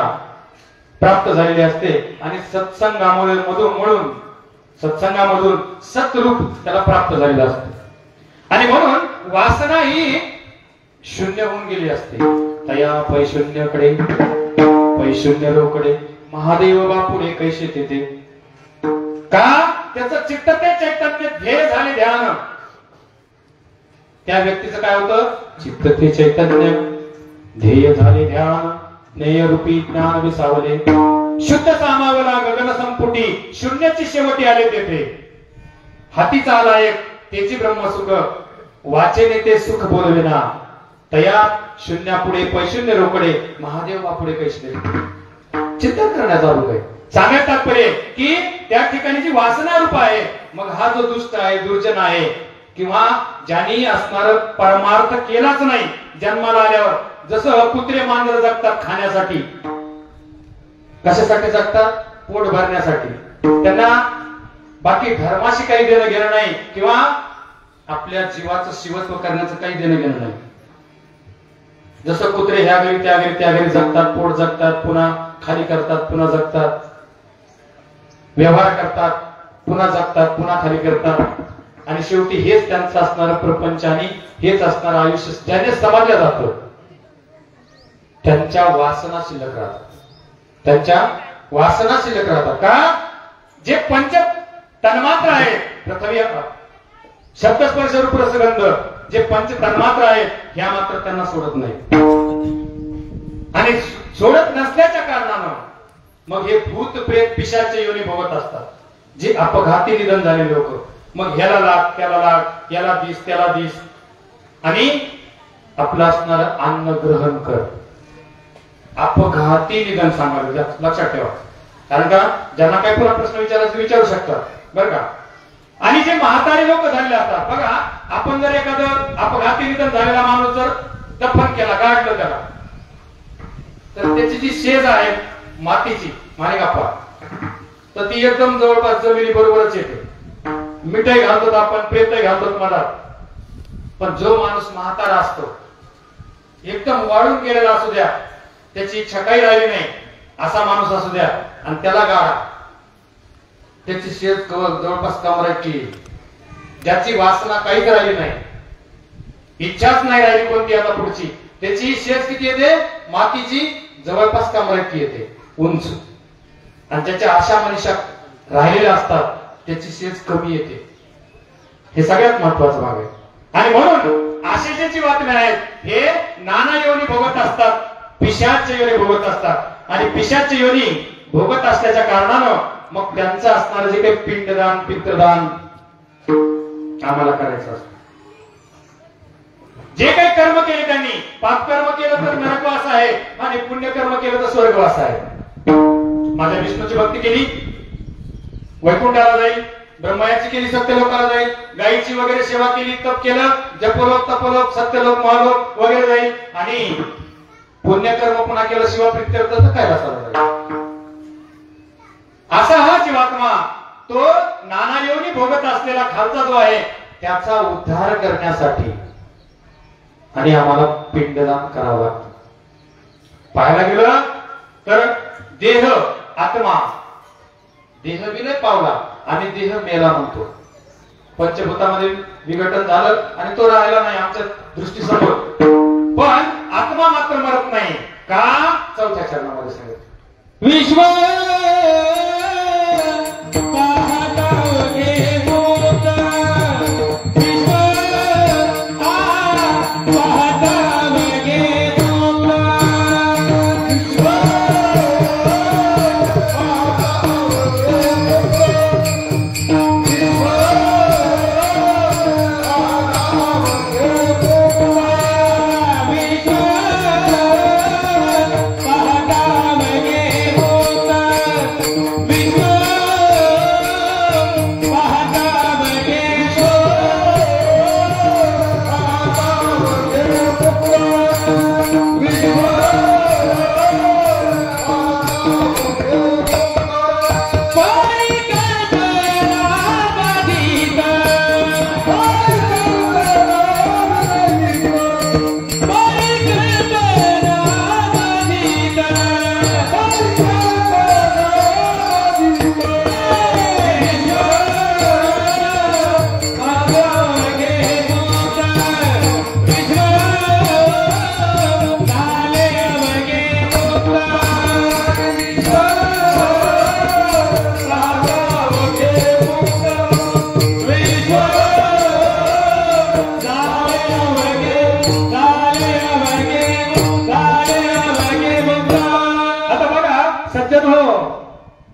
प्राप्त झालेली असते आणि सत्संगामधून सत्रूप त्याला प्राप्त झालेलं असतं. आणि म्हणून वासना ही शून्य होऊन गेली असते. तया पैशून्यकडे पैशून्य रोकडे महादेव बापुडे कैसे तेथे. का? त्याचं चित्त ते चैतन्य ध्येय झाले ध्यान. त्या व्यक्तीचं काय होतं? चित्त ते चैतन्य ध्येय झाले ध्यान. ज्ञेय रूपी ज्ञान विसावले. शुद्ध सामावला गगन संपुटी. शून्याची शेवटी आले तेथे. हातीचा आला एक त्याची ब्रह्मसुख. वाचेने ते सुख बोलविना. तया शून्यापुढे पैशून्य रोकडे महादेव बापुडे कैसे. चिंतन करण्याचा रूप आहे. सांगण्यात तात्पर्य की त्या ठिकाणी जी वासना रूप आहे, मग हा जो दुष्ट आहे, दुर्जन आहे, किंवा ज्यांनी असणार परमार्थ केलाच नाही जन्माला आल्यावर, जसं कुत्रे मांजर जगतात खाण्यासाठी, कशासाठी जगतात? पोट भरण्यासाठी. त्यांना बाकी धर्माशी काही देणं घेणं नाही किंवा आपल्या जीवाचं शिवत्व करण्याचं काही देणं घेणं नाही. जसं कुत्रे ह्या घरी त्या घरी त्या घरी जगतात, पोट जगतात, पुन्हा खाली करतात, पुन्हा जगतात, व्यवहार करतात, पुन्हा जगतात, पुन्हा खाली करतात, आणि शेवटी हेच त्यांचं असणारं प्रपंच आणि हेच असणारं आयुष्य ज्याने समजलं जातं. त्यांच्या वासना शिल्लक राहतात. त्यांच्या वासना शिल्लक राहतात. का? जे पंच तन्मात्र आहेत, पृथ्वी, शब्द, स्पर्श, रूप, रसगंध, जे पंच तन्मात्र आहेत ह्या मात्र त्यांना सोडत नाही. आणि सोडत नसल्याच्या कारणानं मग हे भूत प्रेत पिशाचे योनी भोगत असतात. जे अपघाती निधन झालेले लोक, मग ह्याला लाग त्याला लाग, याला दिस त्याला दिस, आणि आपलं असणार अन्न ग्रहण कर. अपघाती निधन सांगायला लक्षात ठेवा. कारण का ज्यांना काही पुन्हा प्रश्न विचारायचे विचारू शकतात बरं का. आणि जे म्हातारे लोक झालेले असतात बघा, आपण जर एखादं अपघाती निधन झालेला माणूस जर दफन केला, गाडलं त्याला, तर त्याची जी शेज आहे मातीची माणिकाप्पा, तर ती एकदम जवळपास जमिनी बरोबरच येते. मिठाई घालतो आपण, प्रेतही घालतो मनात. पण जो माणूस म्हातारा असतो, एकदम वाळून गेलेला असू द्या, त्याची इच्छा काही राहिली नाही असा माणूस असू द्या, आणि त्याला गाडा, त्याची शेत जवळपास कमराची, ज्याची वासना काहीच राहिली नाही, इच्छाच नाही राहिली कोणती आता पुढची, त्याची शेत किती येते? मातीची, जवळपास कमराची येते, उंच. आणि त्याच्या आशा मनीषा राहिलेल्या असतात, त्याची शेत कमी येते. हे सगळ्यात महत्वाचा भाग आहे. आणि म्हणून आशेची बातम्या आहेत, हे नाना योनी भोगत असतात, पिशाच्य योनी भोगत असतात. आणि पिशाच्य योनी भोगत असल्याच्या कारणानं मग त्यांचं असणारं जे काही पिंडदान, पित्रदान आम्हाला करायचं असतं. जे काही कर्म केले त्यांनी, पापकर्म केलं तर नरकवास आहे, आणि पुण्यकर्म केलं तर स्वर्गवास आहे. माझ्या विष्णूची भक्ती केली, वैकुंठाला जाईल. ब्रह्माची केली, सत्यलोकाला जाईल. गायीची वगैरे सेवा केली, तप केलं, जपलोक, तपलोक, सत्यलोक, महालोक वगैरे जाईल. आणि पुण्यकर्म पुन्हा केलं, शिवा प्रित्यर्थ तर कैलासाला जाईल. असा हा जीवात्मा, तो नाना योनी भोगत असलेला खालचा जो आहे त्याचा उद्धार करण्यासाठी आणि आम्हाला पिंडदान करावं लागतं. पाहायला गेलं तर देह आत्मा, देह विलय पावला आणि देह मेला म्हणतो. पंचभूतामध्ये विघटन झालं आणि तो राहिला नाही आमच्या दृष्टीसमोर. पण आत्मा मात्र मरत नाही का? चौथ्या चरणामध्ये सांगितलं विश्व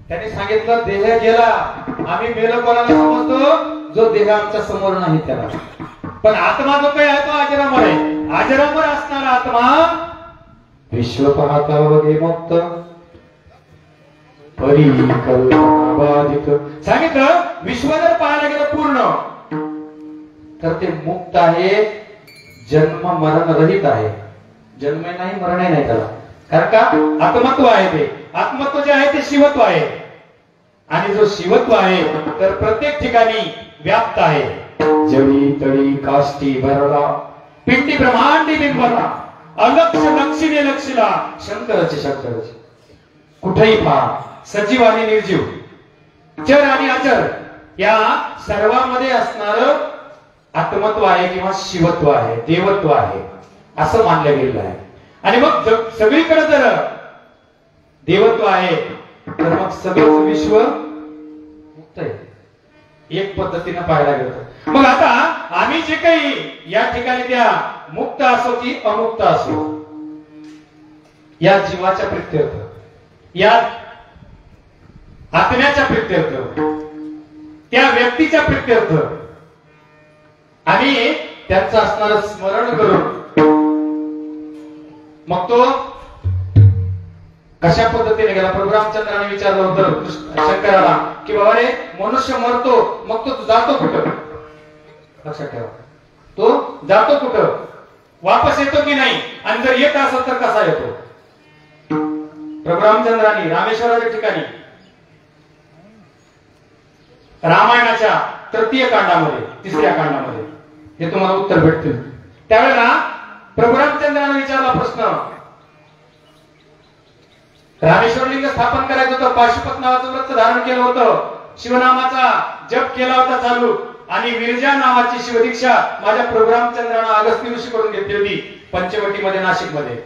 त्यांनी सांगितलं देह गेला, आम्ही मेलो कोणाला समजतो? जो देह आमच्या समोर नाही त्याला. पण आत्मा जो काही आहे तो अजरामर आहे. अजरामर असणारा आत्मा विश्व पाहता वगे मुक्त परिकल्पनाबाधित. सांगितलं विश्व जर पाहायला गेलं पूर्ण तर ते मुक्त आहे, जन्म मरण रहित आहे. जन्म नाही मरण नाही त्याला, कारण का आत्मत्व आहे. ते आत्मत्व जे आहे ते शिवत्व आहे आणि जो शिवत्व आहे तर प्रत्येक ठिकाणी व्याप्त आहे. जळी तळी काष्टी भरला पिंडी ब्रह्मांडी बिंबला अलक्ष लक्षिणे लक्षिला शंकरचे शंकरचे. कुठेही पहा सजीव आणि निर्जीव, चर आणि अचर या सर्वांमध्ये असणार आत्मत्व आहे किंवा शिवत्व आहे, देवत्व आहे असं मानलं गेलेलं आहे. आणि मग सगळीकडे जर देवत्व आहे तर मग सगळं विश्व मुक्त आहे. एक पद्धतीने पाहायला गेलं. मग आता आम्ही जे काही या ठिकाणी त्या मुक्त असो की अमुक्त असो, या जीवाच्या प्रित्यर्थ, या आत्म्याच्या प्रित्यर्थ, त्या व्यक्तीच्या प्रित्यर्थ आणि त्यांचं असणारं स्मरण करून मग तो कशा पद्धतीने गेला. प्रभू रामचंद्राने विचारलं होतं शंकराला की बाबा रे मनुष्य मरतो मग तो जातो कुठं? लक्षात ठेवा, तो जातो कुठं, वापस येतो की नाही, आणि जर येत असेल तर कसा येतो? प्रभू रामचंद्राने रामेश्वराच्या ठिकाणी रामायणाच्या तृतीय कांडामध्ये, तिसऱ्या कांडामध्ये हे तुम्हाला उत्तर भेटतील. त्यावेळेला प्रभू रामचंद्राने विचारला प्रश्न. रामेश्वर लिंग स्थापन करायचं होतं, पाशुपत नावाचं व्रत धारण केलं होतं, शिवनामाचा जप केला होता चालू, आणि विरजा नावाची शिवदीक्षा माझ्या प्रभू रामचंद्रानं अगस्त्य ऋषीकडून घेतली होती पंचवटीमध्ये, नाशिकमध्ये.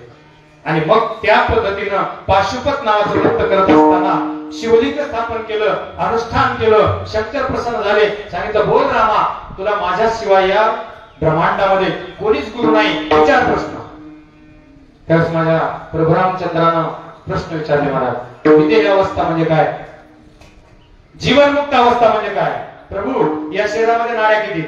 आणि मग त्या पद्धतीनं पाशुपत नावाचं व्रत करत असताना शिवलिंग स्थापन केलं, अनुष्ठान केलं, शंकर प्रसन्न झाले. सांगितलं बोल रामा, तुला माझ्याशिवाय या ब्रह्मांडामध्ये कोणीच गुरु नाही, विचार प्रश्न. त्यावेळेस माझ्या प्रभू रामचंद्रानं प्रश्न विचारले महाराज, विदेही अवस्था म्हणजे काय, जीवनमुक्त अवस्था म्हणजे काय? प्रभू या शरीरामध्ये नाड्या किती?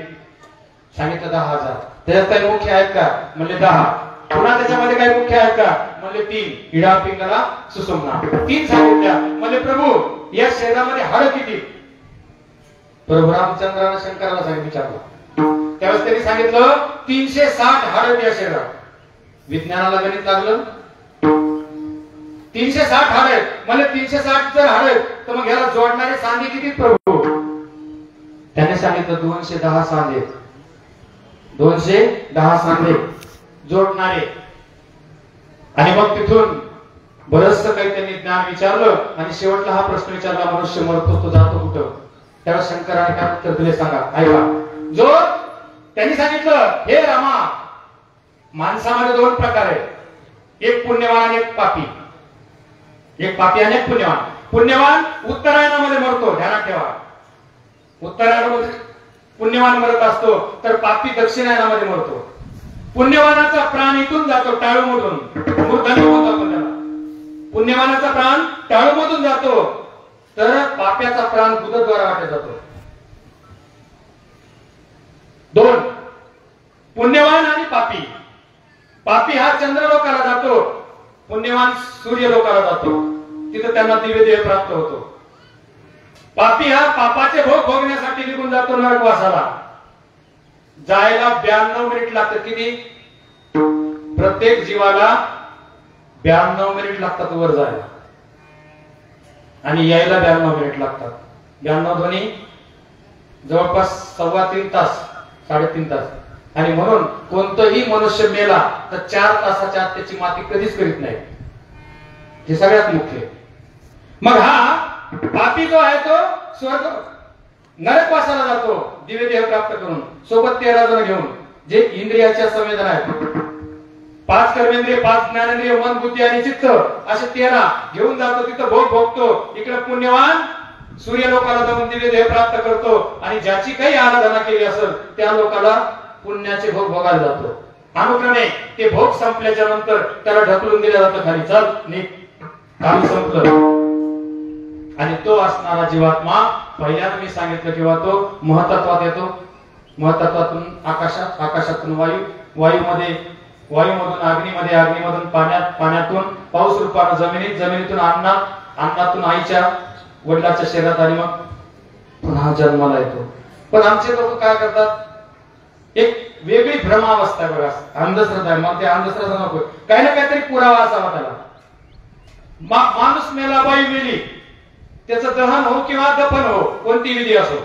सांगितलं 10,000. त्याच्यात काही मुख्य आहेत का? म्हणले 10. पुन्हा त्याच्यामध्ये काही मुख्य आहेत का? म्हणले 3. इडा पिंगला सुषुम्ना 3 सांगितल्या. म्हणले प्रभू या शरीरामध्ये हाड किती? प्रभू रामचंद्रानं शंकराला सांगितलं, विचारलं. त्यावेळेस त्यांनी सांगितलं 360 हाड या शरीरात. विज्ञानाला गणित लागलं, 360 हाड आहेत. म्हणजे 360 जर हाड आहेत तर मग याला जोडणारे सांधे किती प्रभू? त्याने सांगितलं 210 सांधे. 210 सांधे. जोडणारे. आणि मग तिथून बरचसं काही त्यांनी ज्ञान विचारलं आणि शेवटला हा प्रश्न विचारला, मनुष्य मरतो तो जातो कुठं? त्यावेळेस शंकराने काय उत्तर दिले सांगा, ऐका. जो त्यांनी सांगितलं, हे रामा, माणसामध्ये दोन प्रकार आहेत, एक पुण्यवान आणि एक पापी. एक पापी आणि एक पुण्यवान. पुण्यवान उत्तरायणामध्ये मरतो, ध्यानात ठेवा. उत्तरायणामध्ये पुण्यवान मरत असतो, तर पापी दक्षिणायनामध्ये मरतो. पुण्यवानाचा प्राण इथून जातो टाळूमधून, मूर्धन्य होतो आपण त्याला. पुण्यवानाचा प्राण टाळूमधून जातो, तर पाप्याचा प्राण गुदद्वारा वाटत जातो. दोन, पुण्यवान आणि पापी. पापी हा चंद्रलोकाला जातो, पुण्यवान सूर्यलोकाला जातो, तिथं त्यांना दिव्य देह प्राप्त होतो. पापी हा पापाचे भोग भोगण्यासाठी निघून जातो नरकवासाला. जायला 92 मिनिट लागतात. किती? प्रत्येक जीवाला 92 मिनिट लागतात वर जायला, आणि यायला 92 मिनिट लागतात. 92 ध्वनी जवळपास 3.25 तास, 3.5 तास. आणि म्हणून कोणतंही मनुष्य मेला तर 4 तासाच्या आत त्याची माती कधीच करीत नाही. हे सगळ्यात मुख्य. मग हा पापी जो आहे तो स्वर्ग नरकवासाला जातो दिव्य देह प्राप्त करून, सोबत 13 जण घेऊन, जे इंद्रियाच्या संवेदना आहेत. 5 कर्मेंद्रिय, 5 ज्ञानेंद्रिय, मन, बुद्धी आणि चित्त, असे 13 घेऊन जातो. तिथं भोग भोगतो. इकडे पुण्यवान सूर्यलोकाला जाऊन दिव्य देह प्राप्त करतो, आणि ज्याची काही आराधना केली असेल त्या लोकाला पुण्याचे भोग भोगायला जातो. अनुक्रमे ते भोग संपल्याच्या नंतर त्याला ढकलून दिलं जातं खाली, चल निघ, काम संपलं. आणि तो असणारा जीवात्मा पहिल्यांदा मी सांगितलं किंवा तो महतत्वात येतो. महतत्वातून आकाशात, आकाशातून वायू, वायूमध्ये, वायूमधून अग्नीमध्ये, अग्नीमधून पाण्यात, पाण्यातून पाऊस रूपानं जमिनीत, जमिनीतून अन्नात, अन्नातून आईच्या वडिलाच्या शरीरात, आणि मग पुन्हा जन्माला येतो. पण आमचे लोक काय करतात, एक वेगळी भ्रमावस्था बघा, अंधश्रद्धा आहे. मग ते अंधश्रद्धा नको, काही ना काहीतरी पुरावा असावा त्याला. माणूस मेला, बाई मेली, त्याचं दहन हो किंवा दफन हो, कोणती विधी असो,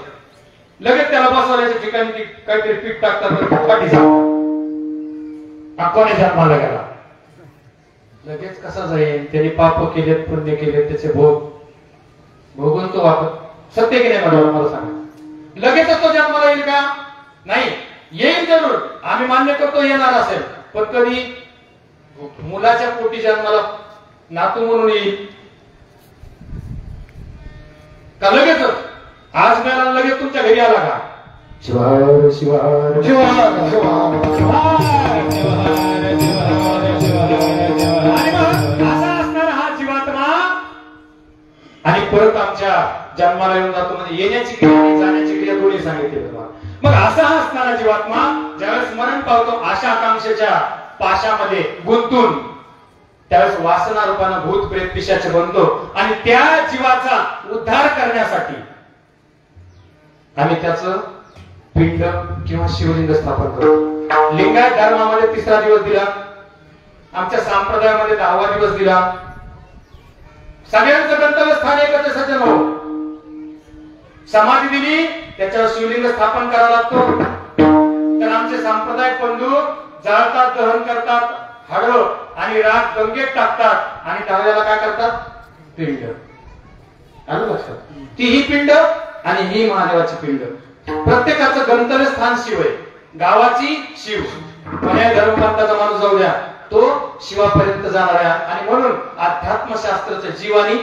लगेच त्याला बसवल्याच्या ठिकाणी काहीतरी पीठ टाकतात, पाठीचा कोणी जन्माला गेला. लगेच कसा जाईल? त्याने पाप केलेत, पुण्य केले, त्याचे भोग भोगून तो वापस. सत्य की नाही मला सांगा? लगेचच तो जन्माला येईल का? नाही, येईल जरूर, आम्ही मान्य करतो येणार असेल, पण कधी? मुलाच्या पोटी जन्माला नातू म्हणून येईल का लगेच? आज मेला लगेच तुमच्या घरी आला का? शिवार शिवार असा असणारा हा जीवात्मा आणि परत आमच्या जन्माला येऊन जातो. म्हणजे येण्याची क्रिया आणि जाण्याची क्रिया दोन्ही सांगितली तुम्हाला. मग असा हा असणारा जीवात्मा ज्यावेळेस मरण पावतो, आशा आकांक्षेच्या पाशामध्ये गुंतून, त्यावेळेस वासना रूपानं भूत प्रेत पिशाच बनतो. आणि त्या जीवाचा उद्धार करण्यासाठी आम्ही त्याचं पिंड किंवा शिवलिंग स्थापन करतो. लिंगायत धर्मामध्ये 3रा दिवस दिला, आमच्या संप्रदायामध्ये 10वा दिवस दिला. सगळ्यांचं गंतव्यस्थान एकच सज्जन हो. समाधी दिली, त्याच्यावर शिवलिंग स्थापन करावं लागतो. तर आमचे सांप्रदायिक बंधू जाळतात, दहन करतात, हाडं आणि राख गंगेत टाकतात, आणि टाळ्याला काय करतात? पिंड. आलं लक्षात? ती ही पिंड आणि ही महादेवाची पिंड. प्रत्येकाचं गंतव्य स्थान शिव आहे. गावाची शिव, कोण्या धर्मपंथाचा माणूस जाऊ द्या, तो शिवापर्यंत जाणार आहे. आणि म्हणून अध्यात्मशास्त्राचं जीवानी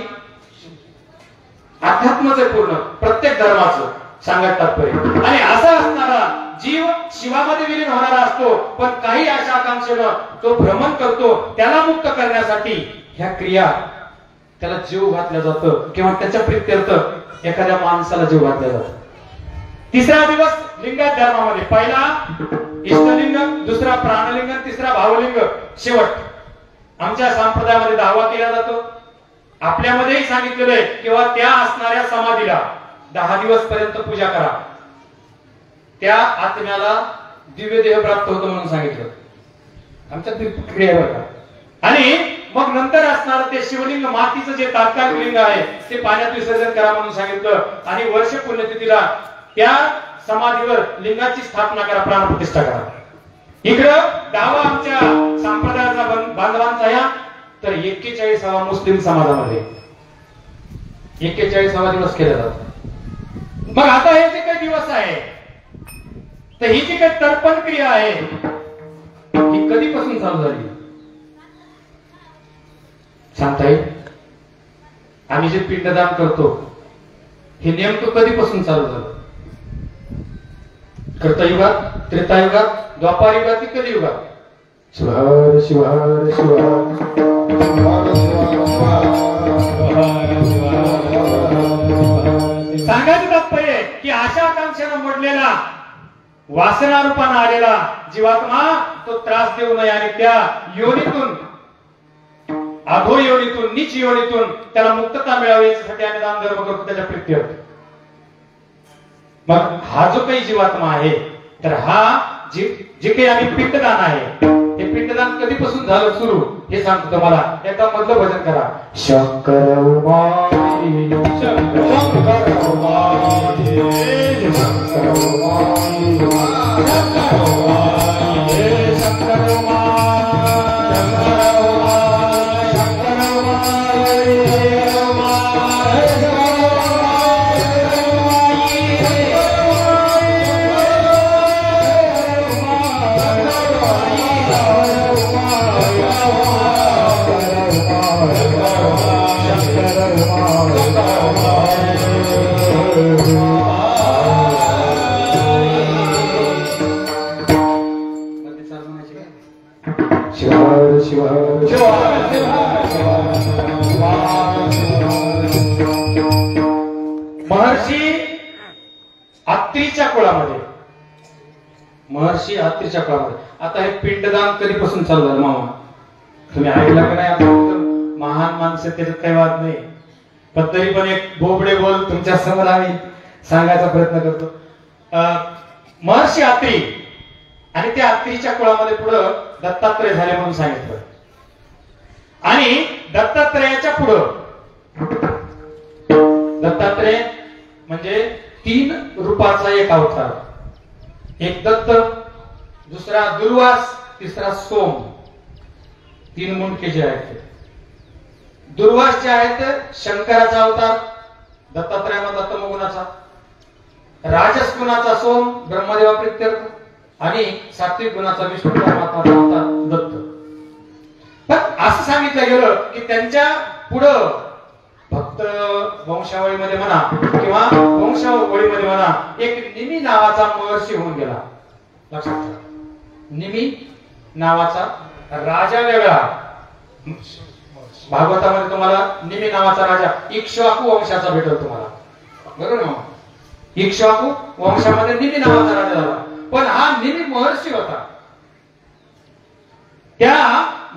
अध्यात्मच आहे पूर्ण, प्रत्येक धर्माचं सांगत तात्पर्य. आणि असा असणारा जीव शिवामध्ये विलीन होणारा असतो, पण काही आशा आकांक्षेनं तो भ्रमण करतो. त्याला मुक्त करण्यासाठी ह्या क्रिया, त्याला जीव घातल्या जातं किंवा त्याच्या प्रित्यर्थ एखाद्या माणसाला जीव घातल्या जातो. 3रा दिवस लिंगायत धर्मामध्ये पहिला इष्टलिंग, दुसरा प्राणलिंग, 3रा भावलिंग, शेवट. आमच्या संप्रदायामध्ये 10वा केला जातो. आपल्यामध्येही सांगितलेलं आहे किंवा त्या असणाऱ्या समाधीला 10 दिवस पर्यंत पूजा करा, त्या आत्म्याला दिव्य देह प्राप्त होतो म्हणून सांगितलं. आमच्या क्रिया बघा. आणि मग नंतर असणार ते शिवलिंग, मातीचं जे तात्कालिक लिंग आहे ते पाण्यात विसर्जन करा म्हणून सांगितलं. आणि वर्ष पुण्यतिथीला त्या समाधीवर लिंगाची स्थापना करा, प्राणप्रतिष्ठा करा. इकडं दावा आमच्या संप्रदायाचा बांधवांचा या तर 41वा मुस्लिम समाजामध्ये 41वा दिवस केला जातो. मग आता हे जे काही दिवस आहे तर ही जी काही तर्पण क्रिया आहे ही कधीपासून चालू झाली सांगता येईल? आम्ही जे पिंडदान करतो हे नेमकं कधीपासून चालू झालं? कर्तयुगात, त्रेतायुगात, द्वापारयुगात की कलियुगात? शिवार शिवार शिवार सांगायचं तात्पर्य की आशा आकांक्षेनं मोडलेला वासना रूपानं आलेला जीवात्मा तो त्रास देऊ नये आणि त्या योनीतून अधो योनीतून नीच योनीतून त्याला मुक्तता मिळावी याच्यासाठी आम्ही दान धर्म करतो त्याच्या प्रीत्यर्थ. मग हा जो काही जीवात्मा आहे तर हा जे काही आम्ही पिंडदान आहे हे पिंडदान कधीपासून झालं सुरू हे सांगतो तुम्हाला. एकदा मधलं भजन करा. शंकर उमाई शंकर उमाई शंकर उमाई शंकर उमाई शंकर शिवार शिवार महर्षी अत्रीच्या कुळामध्ये आता हे पिंडदान कधीपासून चालू झालं मामा? तुम्ही ऐकलं का नाही? आपण महान माणसं त्याच्यात काही वाद नाही, पण तरी पण एक बोबडे बोल तुमच्या समोर आम्ही सांगायचा प्रयत्न करतो. महर्षी अत्री आणि त्या अत्रीच्या कुळामध्ये पुढं दत्तात्रय झाले म्हणून सांगितलं. आणि दत्तात्रयाच्या पुढं दत्तात्रय म्हणजे 3 रूपाचा एक अवतार. एक दत्त, दुसरा दुर्वास, तिसरा सोम. 3 मुंडके जे आहेत. दुर्वास जे आहेत शंकराचा अवतार, दत्तात्रयामध्ये तमोगुणाचा, राजस गुणाचा सोम ब्रह्मदेवा प्रीत्यर्थ आणि सात्विक गुणाचा विष्णू परमात्माचा अवतार दत्त. पण असं सांगितलं गेलं की त्यांच्या पुढं फक्त वंशावळीमध्ये म्हणा किंवा वंशावळीमध्ये म्हणा एक निमी नावाचा महर्षी होऊन गेला. लक्षात ठेवा, निमी नावाचा राजा वेगळा. भागवतामध्ये तुम्हाला निमी नावाचा राजा इक्ष्वाकू वंशाचा भेटल तुम्हाला, बरोबर ना? इक्ष्वाकू वंशामध्ये निमी नावाचा राजा झाला. पण हा निमी महर्षी होता. त्या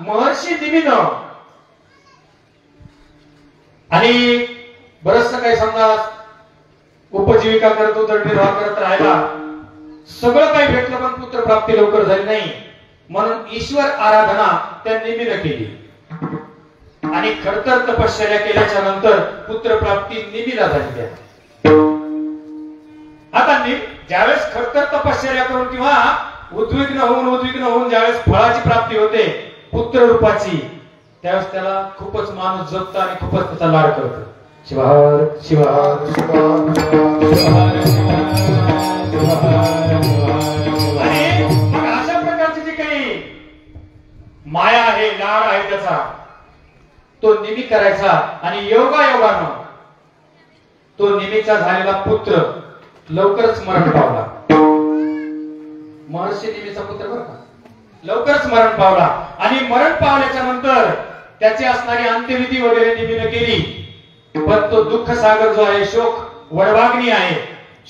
महर्षी निमीनं आणि बरचसं काही समजा उपजीविका करत उदरनिर्वाह करत राहिला, सगळं काही भेटलं पण पुत्र प्राप्ती लवकर झाली नाही. म्हणून ईश्वर आराधना त्या निमीनं केली आणि खरतर तपश्चर्या केल्याच्या नंतर पुत्र प्राप्ती निमीला झाली. आता ज्यावेळेस खरतर तपश्चर्या करून किंवा उद्विग्न होऊन ज्यावेळेस फळाची प्राप्ती होते पुत्र रूपाची, त्यावेळेस त्याला खूपच माणूस जपतो आणि खूपच त्याचा लाड करतो. शिवार शिवार आणि मग अशा प्रकारची जी काही माया आहे, लाड आहे, त्याचा तो निमी करायचा आणि योगायोगानं तो निमीचा झालेला पुत्र लवकरच मरण पावला. महर्षी निमीचा पुत्र बरं का, लवकरच मरण पावला. आणि मरण पावल्याच्या नंतर त्याची असणारी अंत्यविधी वगैरे निमीनं केली. पण तो दुःख सागर जो आहे, शोक वडवाग्नी आहे,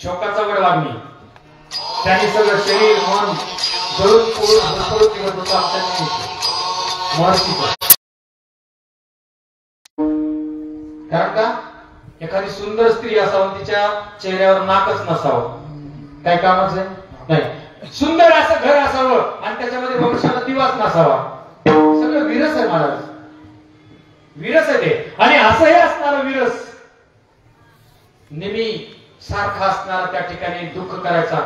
शोकाचा वडवाग्नी, त्याने सगळं शरीर मन जळून पोळून दिवस होता महर्षीचा. कारण का, एखादी सुंदर स्त्री असावं, तिच्या चेहऱ्यावर नाकच नसावं, काय कामाचं नाही. सुंदर असं घर असावं आणि त्याच्यामध्ये वंशाला दिवाच नसावा. सगळं विरस आहे महाराज, विरस आहे ते. आणि असंही असणारं विरस निमी सारखा असणारा त्या ठिकाणी दुःख करायचा.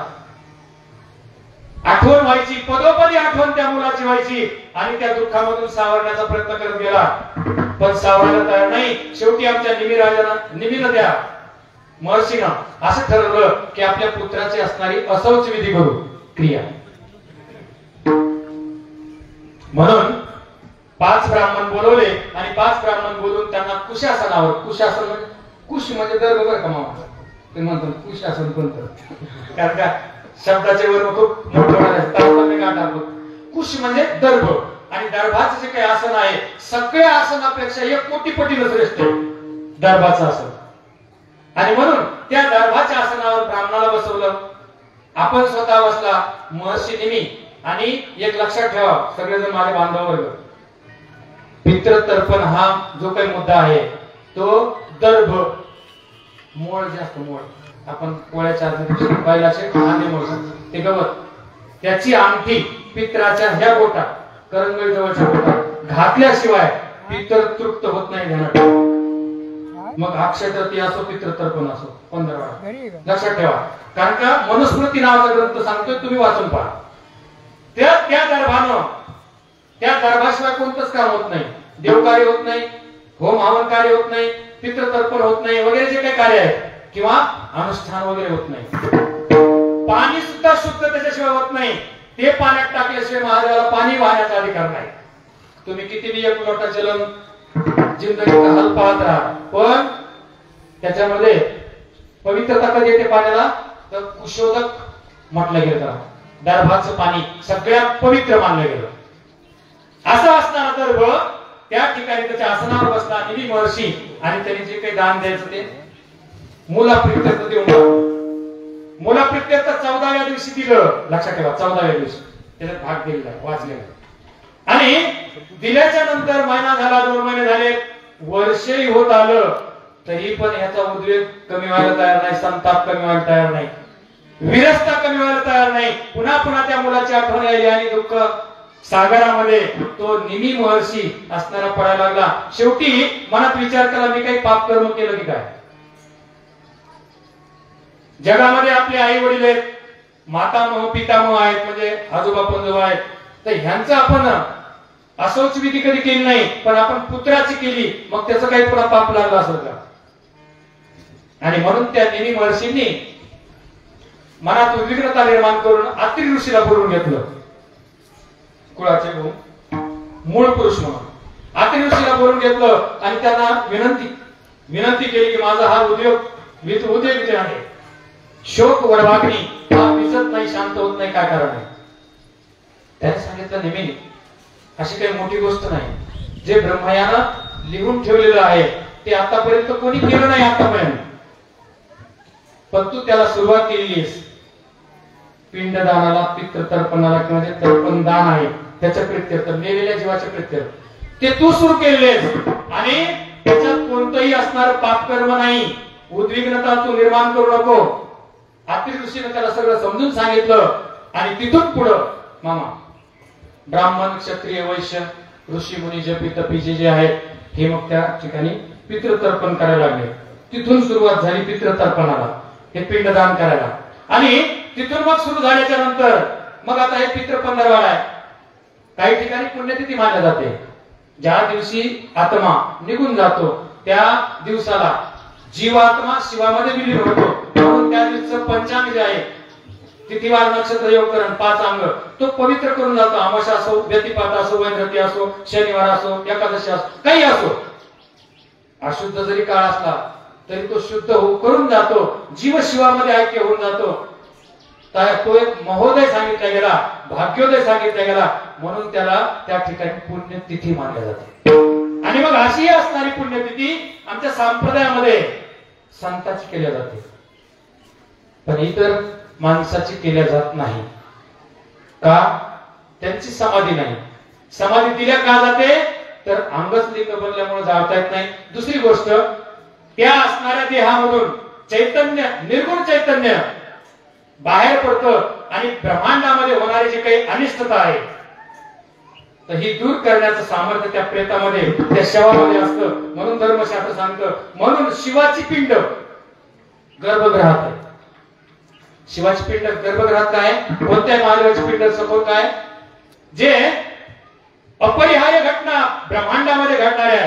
आठवण व्हायची, पदोपदी आठवण त्या मुलाची व्हायची आणि त्या दुःखामधून सावरण्याचा प्रयत्न करत गेला, पण सावरायला तयार नाही. शेवटी आमच्या निमीनं द्या महर्षीनं असं ठरवलं की आपल्या पुत्राची असणारी असौच विधी करू क्रिया. म्हणून 5 ब्राह्मण बोलवले आणि 5 ब्राह्मण बोलून त्यांना कुशासनावर, कुशासन म्हणजे कुश म्हणजे दर्भ बरं का मामा, ते म्हणतात कुशासन कोणतं, कारण का शब्दाचे वर खूप मोठं कुश म्हणजे दर्भ, आणि दर्भाचं जे काही आसन आहे सगळ्या आसनापेक्षा 1 कोटी पटीनं श्रेष्ठ दर्भाचं आसन. आणि म्हणून त्या दर्भाच्या आसनावर ब्राह्मणाला बसवलं, आपण स्वतः बसला महर्षी निमी. आणि एक लक्षात ठेवा सगळेजण माझे बांधव वर्ग, पितृतर्पण हा जो काही मुद्दा आहे तो दर्भ, मोळ जास्त मोळ, आपण पोळ्याच्या बैलाचे कांदे मोडतात ते गवत, त्याची अंगठी पित्राच्या ह्या बोटात, करंगळी जवळच्या बोटात घातल्याशिवाय पितर तृप्त होत नाही ध्यानात. मग अक्षय तृतीया असो पितृतर्पण असो 15 लक्षात ठेवा, कारण का मनुस्मृती नावाचा ग्रंथ सांगतोय, तुम्ही वाचून पहा. त्या दर्भानं, त्या दर्भाशिवाय कोणतंच काम होत नाही, देवकार्य होत नाही, होम हवन कार्य होत नाही, पितृतर्पण होत नाही, वगैरे जे काही कार्य आहे किंवा अनुष्ठान वगैरे होत नाही. पाणी सुद्धा शुद्ध त्याच्याशिवाय होत नाही, ते पाण्यात टाकल्याशिवाय महादेवाला पाणी वाहण्याचा अधिकार नाही. तुम्ही किती 1 लोटा जलम जिंदगीचा हल पाहत राहा, पण त्याच्यामध्ये पवित्रता कधी येते पाण्याला, तर कुशोदक म्हटलं गेलं, दर्भाचं पाणी सगळ्यात पवित्र मानलं गेलं. असं असणारा दर्भ त्या ठिकाणी त्याच्या आसनावर बसला निमी महर्षी, आणि त्यांनी जे काही दान द्यायचं ते मुलाप्रित्यर्थ देऊन टाकलं. मुलाप्रित्यर्थ 14व्या दिवशी दिलं, लक्षात ठेवा 14व्या दिवशी त्याच्यात भाग दिलेला वाचलेला. आणि दिल्याच्या नंतर महिना झाला, 2 महिने झाले, वर्षही होत आलं, तरी पण ह्याचा उद्वेग कमी व्हायला तयार नाही, संताप कमी व्हायला तयार नाही, विरसता कमी व्हायला तयार नाही. पुन्हा पुन्हा त्या मुलाची आठवण यायली आणि दुःख सागरामध्ये तो निमी महर्षी असणारा पडायला लागला. शेवटी मनात विचार केला, मी काही पाप कर्म केलं की काय. जगामध्ये आपले आई वडील आहेत, मातामह पितामह आहेत, म्हणजे आजोबा पंजोबा आहेत, तर ह्यांचं आपण असोच विधी कधी केली नाही, पण आपण पुत्राची केली, मग त्याचं काही पुन्हा पाप लागलं असेल का. आणि म्हणून त्या निमी महर्षींनी मनात उद्विग्नता निर्माण करून अत्रि ऋषीला बोलवून घेतलं, कुळाचे मूळ पुरुष म्हणून अत्रि ऋषीला बोलवून घेतलं आणि त्यांना विनंती केली की माझा हा उद्योग आहे, शोक वडवागणी हा दिसत नाही, शांत होत नाही, काय कारण आहे. त्याने सांगितलं निमी, अशी काही मोठी गोष्ट नाही, जे ब्रह्मयानं लिहून ठेवलेलं आहे ते आतापर्यंत कोणी केलं नाही आतापर्यंत, पण तू त्याला सुरुवात केलीस. पिंडदानाला, पितृतर्पणाला किंवा जे तर्पण दान आहे त्याच्या प्रित्यर्थ, मेलेल्या जीवाच्या प्रित्यर्थ, ते तू सुरू केलेस आणि त्याच्यात कोणतंही असणार पाप कर्म नाही, उद्विग्नता तू निर्माण करू नको. अत्रि ऋषीने त्याला सगळं समजून सांगितलं. आणि तिथून पुढं मामा ब्राह्मण, क्षत्रिय, वैश्य, ऋषी मुनी जपी तपी जे आहेत हे मग त्या ठिकाणी पितृतर्पण करायला लागले. तिथून सुरुवात झाली पितृतर्पणाला, हे पिंडदान करायला. आणि तिथून मग सुरू झाल्याच्या नंतर मग आता हे पितृ पंधरवाडा आहे. काही ठिकाणी पुण्यतिथी मानली जाते, ज्या दिवशी आत्मा निघून जातो त्या दिवसाला जीवात्मा शिवामध्ये विलीन होतो, म्हणून त्या दिवसाचं पंचांग जे आहे, तिथीवार नक्षत्र योगकरण 5 अंग, तो पवित्र करून जातो. अमावस्या असो, व्यतिपात असो, वैधृती असो, शनिवार असो, एकादशी असो, काही असो, अशुद्ध जरी काळ असला तरी तो शुद्ध करून जातो, जीव शिवामध्ये ऐक्य होऊन जातो. तो एक महोदय सांगितला गेला, भाग्योदय सांगितला गेला, म्हणून त्याला त्या ठिकाणी पुण्यतिथी मानल्या जाते. आणि मग अशी असणारी पुण्यतिथी आमच्या संप्रदायामध्ये संतांची केल्या जाते, पण इतर माणसाची केल्या जात नाही. का? त्यांची समाधी नाही. समाधी दिल्या का जाते, तर अंगच लिंग बनल्यामुळे जाळता येत नाही. दुसरी गोष्ट, त्या असणाऱ्या देहामधून चैतन्य, निर्गुण चैतन्य बाहेर पडतं आणि ब्रह्मांडामध्ये होणारी जी काही अनिष्टता आहे तर ही दूर करण्याचं सामर्थ्य त्या प्रेतामध्ये, त्या शवामध्ये असतं. म्हणून धर्मशास्त्र सांगतं, म्हणून शिवाची पिंड गर्भगृहात आहे. शिवाची पिंड गर्भगृहात काय कोणत्या महादेवाची पिंड सखोल काय जे अपरिहार्य घटना ब्रह्मांडामध्ये घडणाऱ्या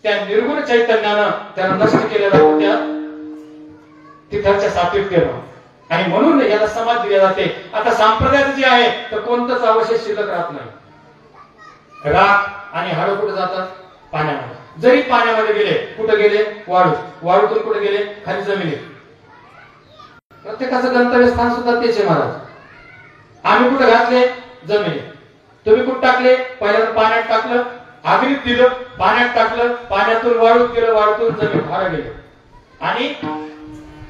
त्या निर्गुण चैतन्यानं त्याला नष्ट केलेल्या होत्या तिथलच्या सात्विकतेनं आणि म्हणून याला समाज दिले जाते. आता संप्रदायाचं जे आहे तर कोणतंच अवशेष शिल्लक राहत नाही. राख आणि हाड कुठे जातात पाण्यामध्ये. जरी पाण्यामध्ये गेले कुठे गेले वाळूतून कुठे गेले खाली जमिनीत. प्रत्येकाचं गंतव्यस्थान सुद्धा तेच आहे महाराज. आम्ही कुठे घातले जमिनीत. तुम्ही कुठे टाकले पहिल्यांदा पाण्यात टाकलं आग्नीत दिलं पाण्यात टाकलं पाण्यातून वाळूत गेलं वाळूतून जमीन भाडं गेलं आणि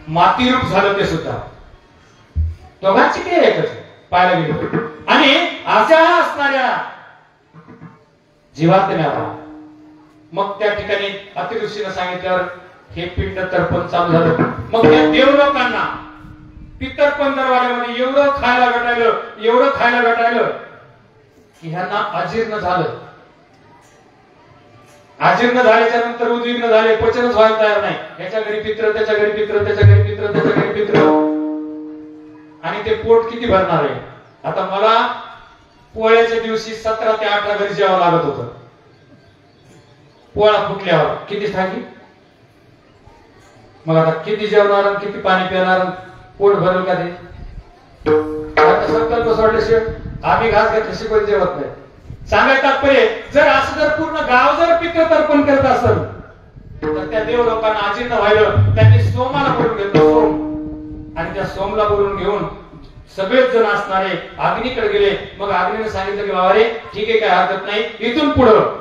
माती रूप झालं ते सुद्धा. दोघांची क्रिया एकच पाहायला गेलो. आणि अशा असणाऱ्या जीवात्म्याला मग त्या ठिकाणी अतिऋषीनं सांगितल्यावर हे पिंड तर्पण चालू झालं. मग त्या देवलोकांना पितर्पण दरबारामध्ये एवढं खायला भेटायलं की ह्यांना अजीर्ण झालं. अजीर्ण झाल्याच्या नंतर उद्विग्न झाले. पचनच व्हायला तयार नाही. याच्या घरी पित्र त्याच्या घरी पित्र त्याच्या घरी पित्र त्याच्या घरी पित्र आणि ते पोट किती भरणार आहे. आता मला पोळ्याच्या दिवशी 17 ते 18 घरी जेवावं लागत होतं. पोळा फुटल्यावर किती थांबली. मग आता किती जेवणार किती पाणी पिणार पोट भरेल का ते. आता संकल्प सोडल्याशिवाय आम्ही घास घातल्याशी कोणी जेवत नाही. सांगायचं तात्पर्य जर असं जर पूर्ण गाव जर पित्र तर्पण करत असेल तर त्या देव लोकांना अजीर्ण व्हायला त्यांनी सोमाला बोलून घेतलं. सोम आणि त्या सोमला बोलून घेऊन सगळेच जण असणारे अग्नीकडे गेले. मग अग्नीने सांगितलं की बाबा रे ठीक आहे काय हरकत नाही. इथून पुढं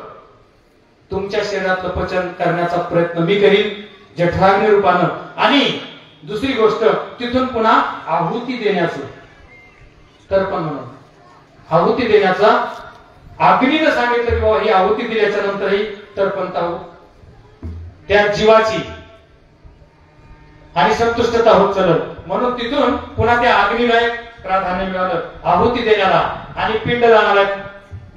तुमच्या शरीरातलं पचन करण्याचा प्रयत्न मी करीन जठराग्नी रूपानं. आणि दुसरी गोष्ट तिथून पुन्हा आहुती देण्याचं तर्पण म्हणून आहुती देण्याचा अग्नीनं सांगितलं की बाबा ही आहुती दिल्याच्या नंतरही तर्पणता हो त्या जीवाची आणि संतुष्टता होत चालत. म्हणून तिथून पुन्हा त्या अग्नीला प्राधान्य मिळालं आहुती देण्याला आणि पिंडदानाला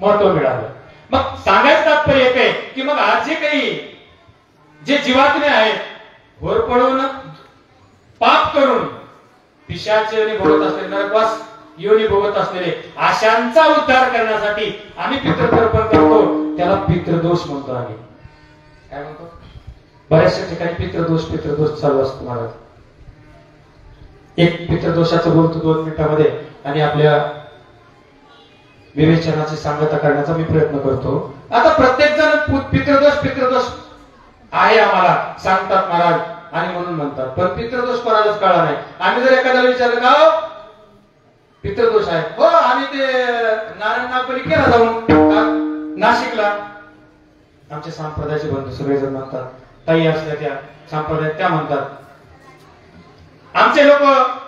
महत्व मिळालं. मग सांगायचं तात्पर्य एक आहे की मग आज जे काही जे जीवात्मे आहेत होरपळून पाप करून पिशाचे योनी भोगत असलेले नरकवास योनी भोगत असलेले आशांचा उद्धार करण्यासाठी आम्ही पितृतर्पण करतो. त्याला पितृदोष म्हणतो. आम्ही काय म्हणतो बऱ्याचशा ठिकाणी पितृदोष चालू असतो महाराज. एक पितृदोषाचं बोलतो 2 मिनिटांमध्ये आणि आपल्या विवेचनाची सांगता करण्याचा मी प्रयत्न करतो. आता प्रत्येक जण पितृदोष आहे आम्हाला सांगतात महाराज आणि म्हणून म्हणतात. पण पितृदोष कोणालाच कळला नाही. आम्ही जर एखाद्याला विचारलं का पितृदोष आहे हो आम्ही ते नारायण नागबली केला जाऊन नाशिकला. आमचे संप्रदायाचे बंधू सगळेजण म्हणतात ताई असल्या त्या संप्रदायात त्या म्हणतात. आमचे लोक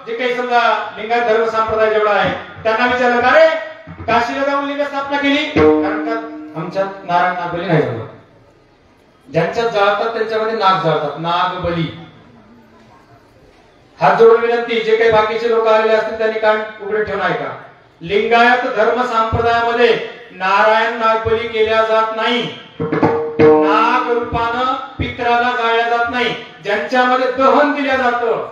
जे काही समजा लिंगायत धर्म संप्रदाय जेवढा आहे त्यांना विचारलं का रे काशीला जाऊन लिंग स्थापना केली कारण का आमच्यात नारायण नागबली नाही झालं. ज्यांच्यात जाळतात त्यांच्यामध्ये नाग जाळतात नागबली. हात जोडून विनंती जे काही बाकीचे लोक आलेले असतील त्यांनी कान उघडे ठेवून ऐका. लिंगायत धर्म संप्रदायामध्ये नारायण नागबली केल्या जात नाही. नाग रूपानं पित्राला जाळल्या जात नाही. ज्यांच्यामध्ये दहन दिल्या जातं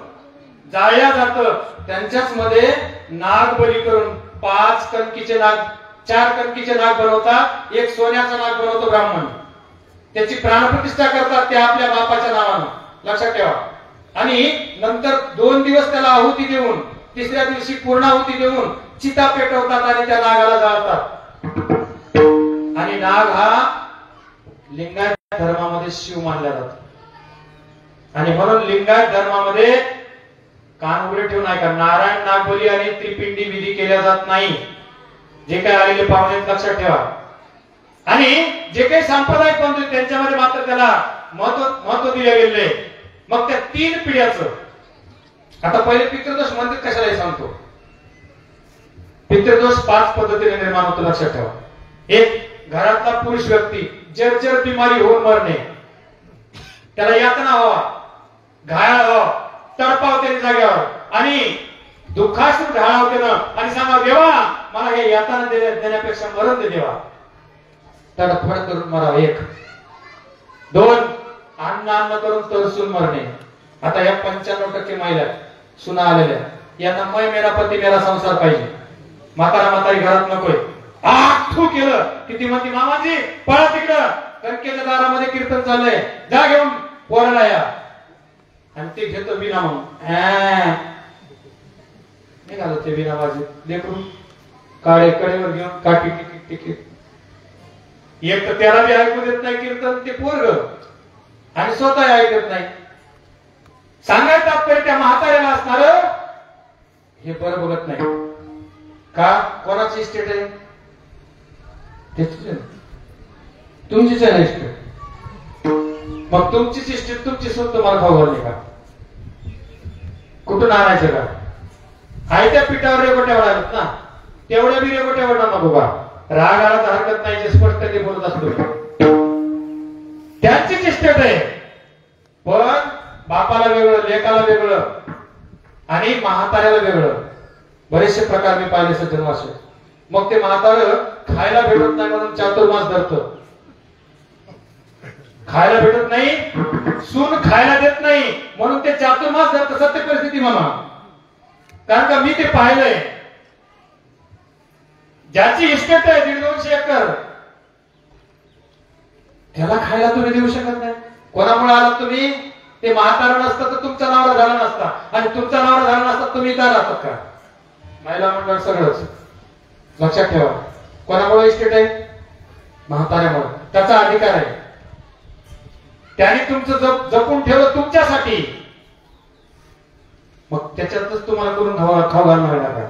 जाळल्या जातं त्यांच्याच मध्ये नाग बली करून 5 कणकीचे नाग 4 कणकीचे नाग बनवतात. एक सोन्याचा नाग बनवतो ब्राह्मण. त्याची प्राणप्रतिष्ठा करतात ते आपल्या बापाच्या नावानं लक्षात ठेवा. आणि नंतर 2 दिवस त्याला आहुती देऊन 3ऱ्या दिवशी पूर्ण आहुती देऊन चिता पेटवतात आणि त्या नागाला जाळतात. आणि नाग हा लिंगायत धर्मामध्ये शिव मानला जातो. आणि म्हणून लिंगायत धर्मामध्ये कान उघडे ठेवून ऐका नारायण नागबली आणि त्रिपिंडी विधी केल्या जात नाही. जे काही आलेले पाहुणे लक्षात ठेवा. आणि जे काही सांप्रदायिक बंधू त्यांच्यामध्ये मात्र त्याला महत्व दिले गेले. मग त्या 3 पिढ्याचं आता पहिले पितृदोष मंदिर कशाला सांगतो. पितृदोष 5 पद्धतीने निर्माण होतो लक्षात ठेवा. एक घरातला पुरुष व्यक्ती जर्जर बिमारी होऊन मरणे त्याला यातना व्हावा घायाळ व्हावा तडपाव त्याने जाग्यावर आणि दुःखाश्रू ढाळाव त्यानं आणि सांगा देवा मला हे यातना देण्यापेक्षा मरण दे देवा. तडफड करून मरावं. 1 2 अन्न करून तरसून मरणे. आता या 95% महिला सुना आलेल्या यांना मै मेरा पती मेरा संसार पाहिजे. म्हातारा म्हातारी घरात नकोय. आठू केलं की ती म्हणती मामाजी पळा तिकडं कणकेच्या दारामध्ये कीर्तन चाललंय, जा घेऊन पोराला या. आणि ते घेतो विना म्हणून निघालं ते विना वाजत लेकरून काळे कडेवर घेऊन काठी टिकी. एक तर त्याला बी ऐकू देत नाही कीर्तन ते पोरग, आणि स्वतः ऐकत नाही. सांगायचं तात्पर्य त्या म्हाताऱ्याला असणार हे बरं बघत नाही का. कोणाची इस्टेट आहे? तुमचीच आहे ना इस्टेट. मग तुमचीच इस्टेट तुमची स्वतः तुम्हाला खाऊ घालणे का? कुठून आणायचं का? आहे त्या पिठावर रेगोट्या वाढायला ना, तेवढ्या बी रेगोट्या वाढणार नको का? राग आला तर हरकत नाही, जे स्पष्ट ते बोलत असतो त्यांचीच इस्टेट आहे. पण बापाला वेगळं, लेकाला वेगळं आणि म्हाताऱ्याला वेगळं. बरेचसे प्रकार मी पाहिले सज्जन असे. मग ते म्हातारं खायला भेटत नाही म्हणून चातुर्मास धरतं. खायला भेटत नाही, सून खायला देत नाही म्हणून ते चातुर्मास धरतं. सत्य परिस्थिती मामा, कारण का मी ते पाहिलंय. ज्याची इस्टेट आहे 150-200 एकर त्याला खायला तुम्ही देऊ शकत नाही. कोणामुळे आलात तुम्ही? ते म्हातारा नसतं तर तुमचा नवरा झाला नसता, आणि तुमचा नवरा झाला नसता तुम्ही इथं राहतात का? महिला मंडळ सगळंच लक्षात ठेवा. कोणामुळे इस्टेट आहे? म्हाताऱ्यामुळे. त्याचा अधिकार आहे, त्याने तुमचं जपून ठेवलं तुमच्यासाठी. मग त्याच्यातच तुम्हाला करून खाऊ घालणार आहे का?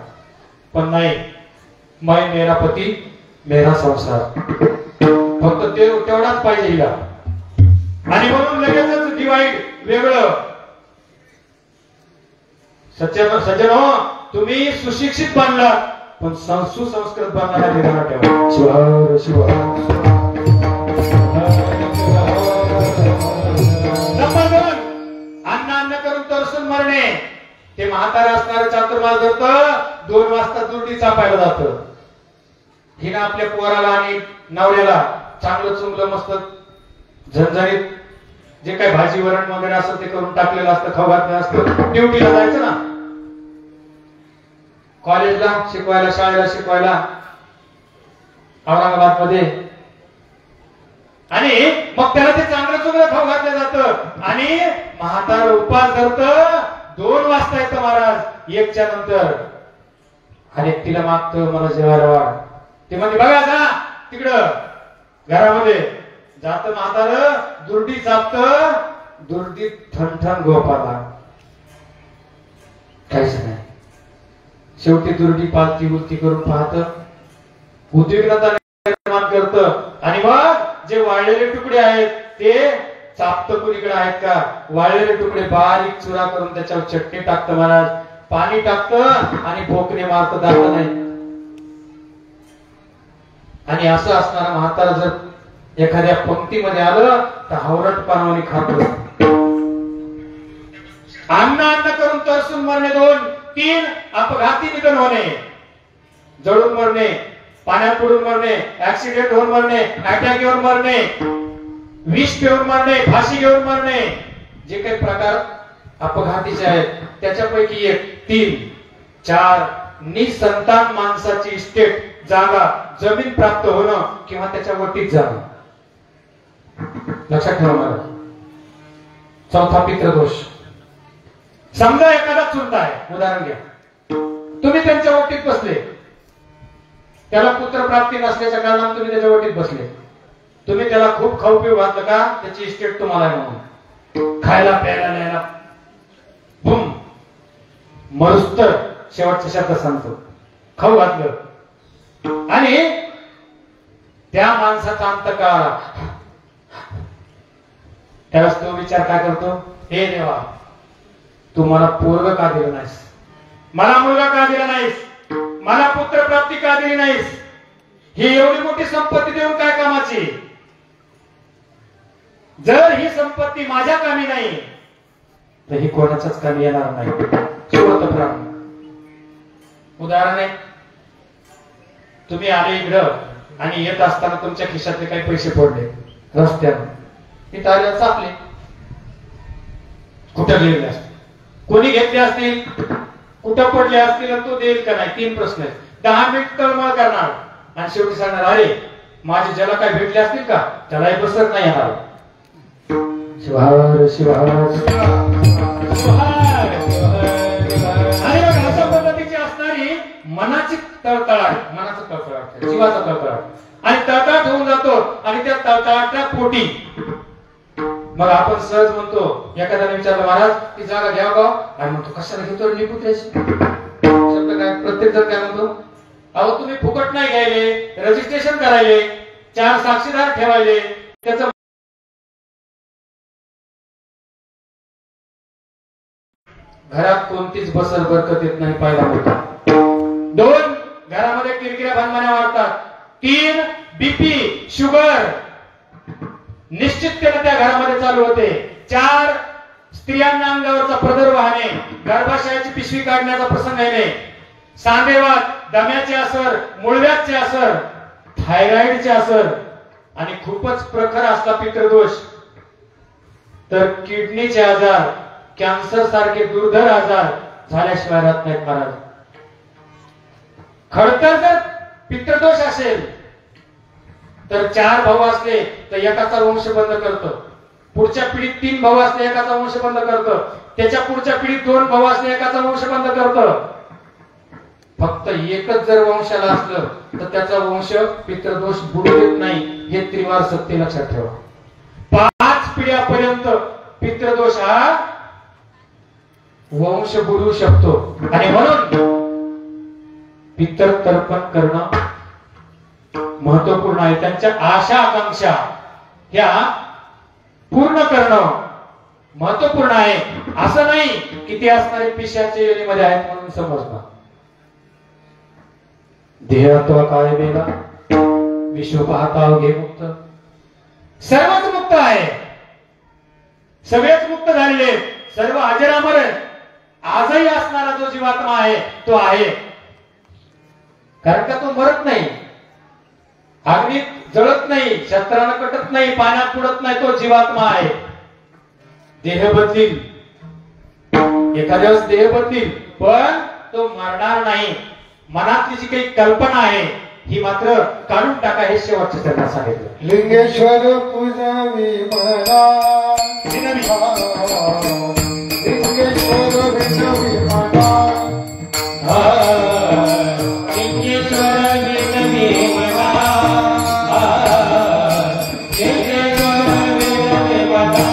पण नाही, मैं मेरा पती मेरा संसार, फक्त ते तेवढाच पाहिजे हिला. आणि म्हणून लगेचच डिवाइड वेगळं. सज्जन हो, तुम्ही सुशिक्षित बांधला पण सुसंस्कृत बांधणारा निर्णय ठेवा. शिवार शिवार अन्न करून तरसून मरणे. ते म्हातारा असणारं चातुर्मास धरतं, 2 वाजता दुर्डी चापायला जातं. हिनं आपल्या पोराला आणि नवऱ्याला चांगलं चुंगलं मस्त झणझणीत जे काही भाजी वरण वगैरे असं ते करून टाकलेलं असतं, खाऊ घातलं असतं. ड्युटीला जायचं ना, कॉलेजला शिकवायला, शाळेला शिकवायला औरंगाबाद मध्ये. आणि मग त्याला ते चांगलं चुंगलं खाऊ घातलं जातं. आणि म्हातार उपास धरतं. 2 वाजता येतं महाराज 1च्या नंतर. आणि तिला मागतं मला जेवायला वाढ. ते म्हणजे बघा जा तिकडं घरामध्ये जात म्हातार, दुर्डी चापत, दुर्डी ठणठण गोपाला काहीच नाही. शेवटी दुर्डी पालती उलती करून पाहत, उद्विग्नता निर्माण करत. आणि मग जे वाळलेले तुकडे आहेत ते चापत कुणीकडे आहेत का? वाळलेले तुकडे बारीक चुरा करून त्याच्यावर चटणी टाकतं महाराज, पाणी टाकतं आणि भोकणे मारतं, दाखल नाही. आणि असं असणारा म्हातारा जर एखाद्या पंक्तीमध्ये आलं तर हावरट पानवानी खात. अन्न करून तरसून मरणे 2. 3 अपघाती निधन होणे, जळून मरणे, पाण्यात बुडून मरणे, ऍक्सिडेंट होऊन मरणे, अटॅक येऊन मरणे, विष पिऊन मरणे, फाशी घेऊन मरणे. जे काही प्रकार अपघातीचे आहेत त्याच्यापैकी 1. 3, 4 निसंतान माणसाची इस्टेट, जागा, जमीन प्राप्त होणं किंवा त्याच्या वटीत जाणं. लक्षात ठेवा महाराज. 4था पितृदोष. समजा एखादा चुलता आहे, उदाहरण घ्या, तुम्ही त्यांच्या वटीत बसले, त्याला पुत्र प्राप्ती नसल्याच्या कारणाने तुम्ही त्याच्या वटीत बसले. तुम्ही त्याला खूप खाऊ पिऊ घातलं का? त्याची इस्टेट तुम्हाला आहे म्हणून. खायला प्यायला न्यायला बुम मरुस्तर शेवटच्या शब्द सांगतो, खाऊ घातलं. आणि त्या माणसाचा अंत काळाला त्यावेळेस तो विचार काय करतो? हे देवा, तू मला पोरग का दिलं नाहीस? मला मुलगा का दिला नाहीस? मला पुत्र प्राप्ती का दिली नाहीस? ही एवढी मोठी संपत्ती देऊन काय कामाची? जर ही संपत्ती माझ्या कामी नाही तर ही कोणाच्याच कामी येणार नाही. उदाहरण आहे, तुम्ही आले इकडं आणि येत असताना तुमच्या खिशातले काही पैसे पडले रस्त्यावर, ती ताऱ्या चापले, कुठे गेले असतील, कोणी घेतले असतील? कुठं पडले असतील तो देईल का नाही, 3 प्रश्न आहेत. 10 मिनिट तळमळ करणार आणि शेवटी सांगणार अरे माझे ज्याला काय भेटले असतील का त्यालाही बसत नाही येणार. शिवहर शिवहर आणि मग अशा पद्धतीची असणारी मनाची तळतळाट, मनाचा तळतळाट, जीवाचा तळतळाट आणि तळतळाट होऊन जातो आणि त्या तळतळाटच्या पोटी मग आपण सहज म्हणतो, एखाद्याने विचारलं महाराज ती जागा घ्यावं का, आणि म्हणतो कशाला घेतो निपुत्र्याची शब्द काय, प्रत्येक जण काय म्हणतो, अहो तुम्ही फुकट नाही घ्यायले, रजिस्ट्रेशन करायले, 4 साक्षीदार ठेवायले, त्याचं घरात कोणतीच बसर बरकत येत नाही. पाहिला होता 2 घरामध्ये किरकिऱ्या भानमान्या वाढतात. 3 बीपी शुगर निश्चितपणे त्या घरामध्ये चालू होते. 4 स्त्रियांना अंगावरचा पदर वाहणे, गर्भाशयाची पिशवी काढण्याचा प्रसंग येणे, सांधेवात, दम्याचे असर, मूळव्याधचे असर, थायरॉइडचे असर आणि खूपच प्रखर असला पितृदोष तर किडनीचे आजार, कॅन्सर सारखे दुर्धर आजार झाल्याशिवाय राहत नाहीत महाराज. खडतर जर पितृदोष असेल तर 4 भाऊ असले तर एकाचा वंश बंद करतं, पुढच्या पिढीत 3 भाऊ असले एकाचा वंश बंद करतं, त्याच्या पुढच्या पिढीत 2 भाऊ असले एकाचा वंश बंद करतं. फक्त एकच जर वंशाला असलं तर त्याचा वंश पितृदोष बुडू देत नाही, हे त्रिवार सत्य लक्षात ठेवा. 5 पिढ्यापर्यंत पितृदोष हा वंश बुडू शकतो आणि म्हणून पितृ तर्पण करणं महत्वपूर्ण आहे. त्यांच्या आशा आकांक्षा ह्या पूर्ण करणं महत्वपूर्ण आहे. असं नाही की ते असणारे पिशाचे योनीमध्ये आहेत म्हणून समजणं. देहत्व काय बेला विश्व पाहता घे मुक्त, सर्वच मुक्त आहे, सगळेच मुक्त झालेले, सर्व अजरामर आजही असणारा जो जीवात्मा आहे तो आहे, कारण का तो मरत नाही, अग्नीत जळत नाही, शस्त्रानं कटत नाही, पाण्यात बुडत नाही, तो जीवात्मा आहे. देह बदलील, एखाद्या वेळेस देह बदलील पण तो मरणार नाही. मनातली जी काही कल्पना आहे ही मात्र काढून टाका, हे शेवटच्या त्यांना सांगितलं. लिंगेश्वर पूजावी म्हणा, लिंगेश्वर विनवी म्हणा, लिंगेश्वर विनवी म्हणा, लिंगेश्वर विनवी म्हणा, लिंगेश्वर विनवी म्हणा, लिंगेश्वर विनवी म्हणा,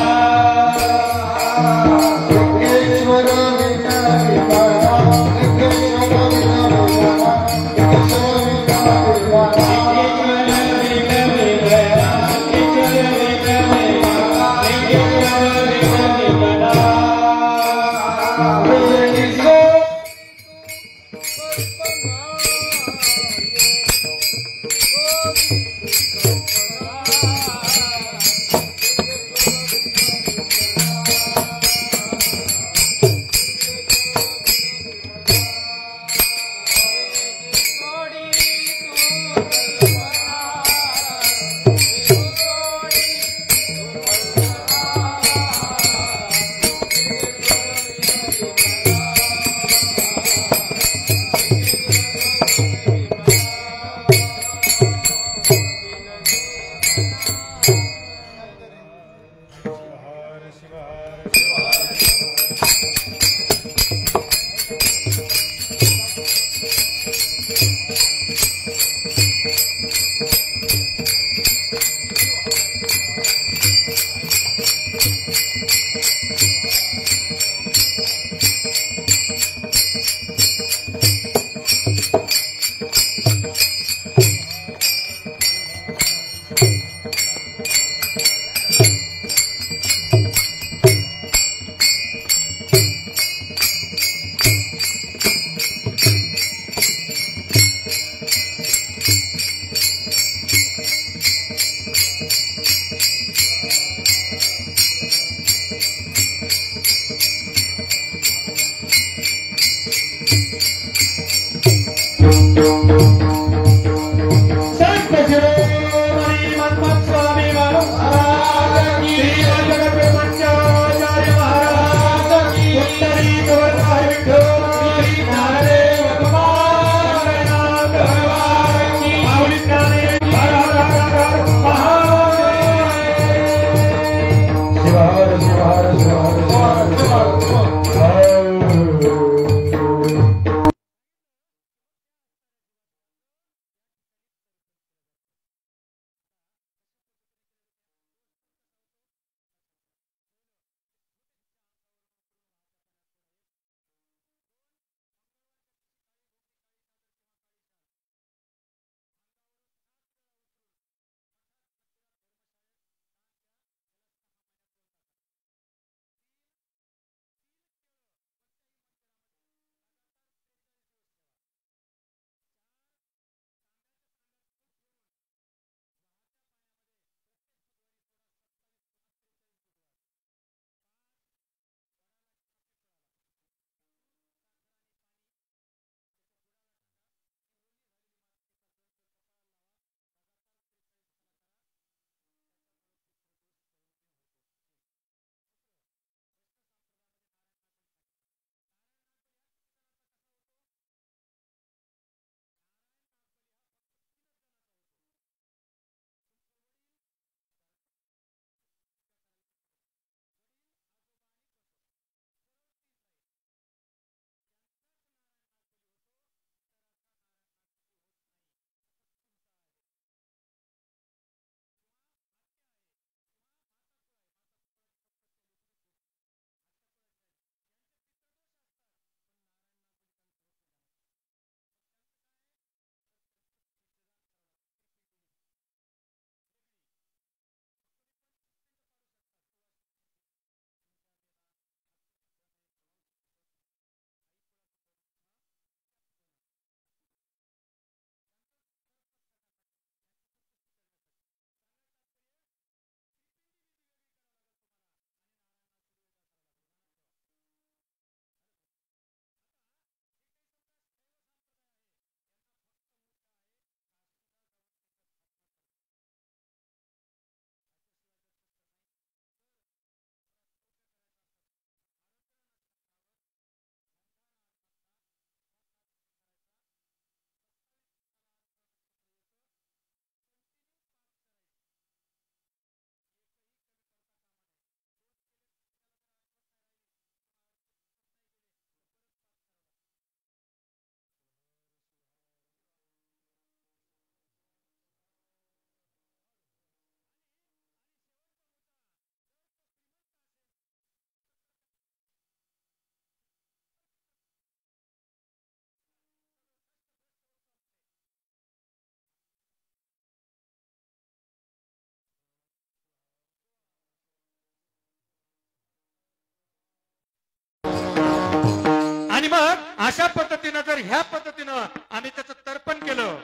आणि मग अशा पद्धतीनं जर ह्या पद्धतीनं आम्ही त्याचं तर्पण केलं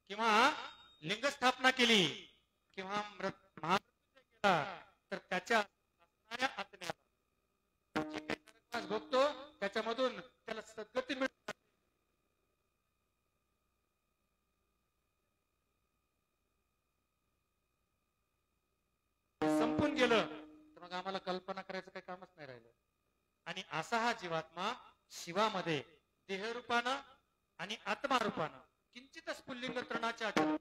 किंवा लिंगस्थापना केली किंवा महामृत्यूंजय केला तर त्याच्या असणाऱ्या आत्म्याला जे काही नरकवास भोगतो त्याच्यामधून त्याला सद्गती मिळते. संपून गेलं तर मग आम्हाला कल्पना करायचं काही कामच नाही राहिलं. आणि असा हा जीवात्मा शिवामध्ये देहरूपानं आणि आत्मारूपानं किंचितच पुल्लिंग तृणाच्या आचरण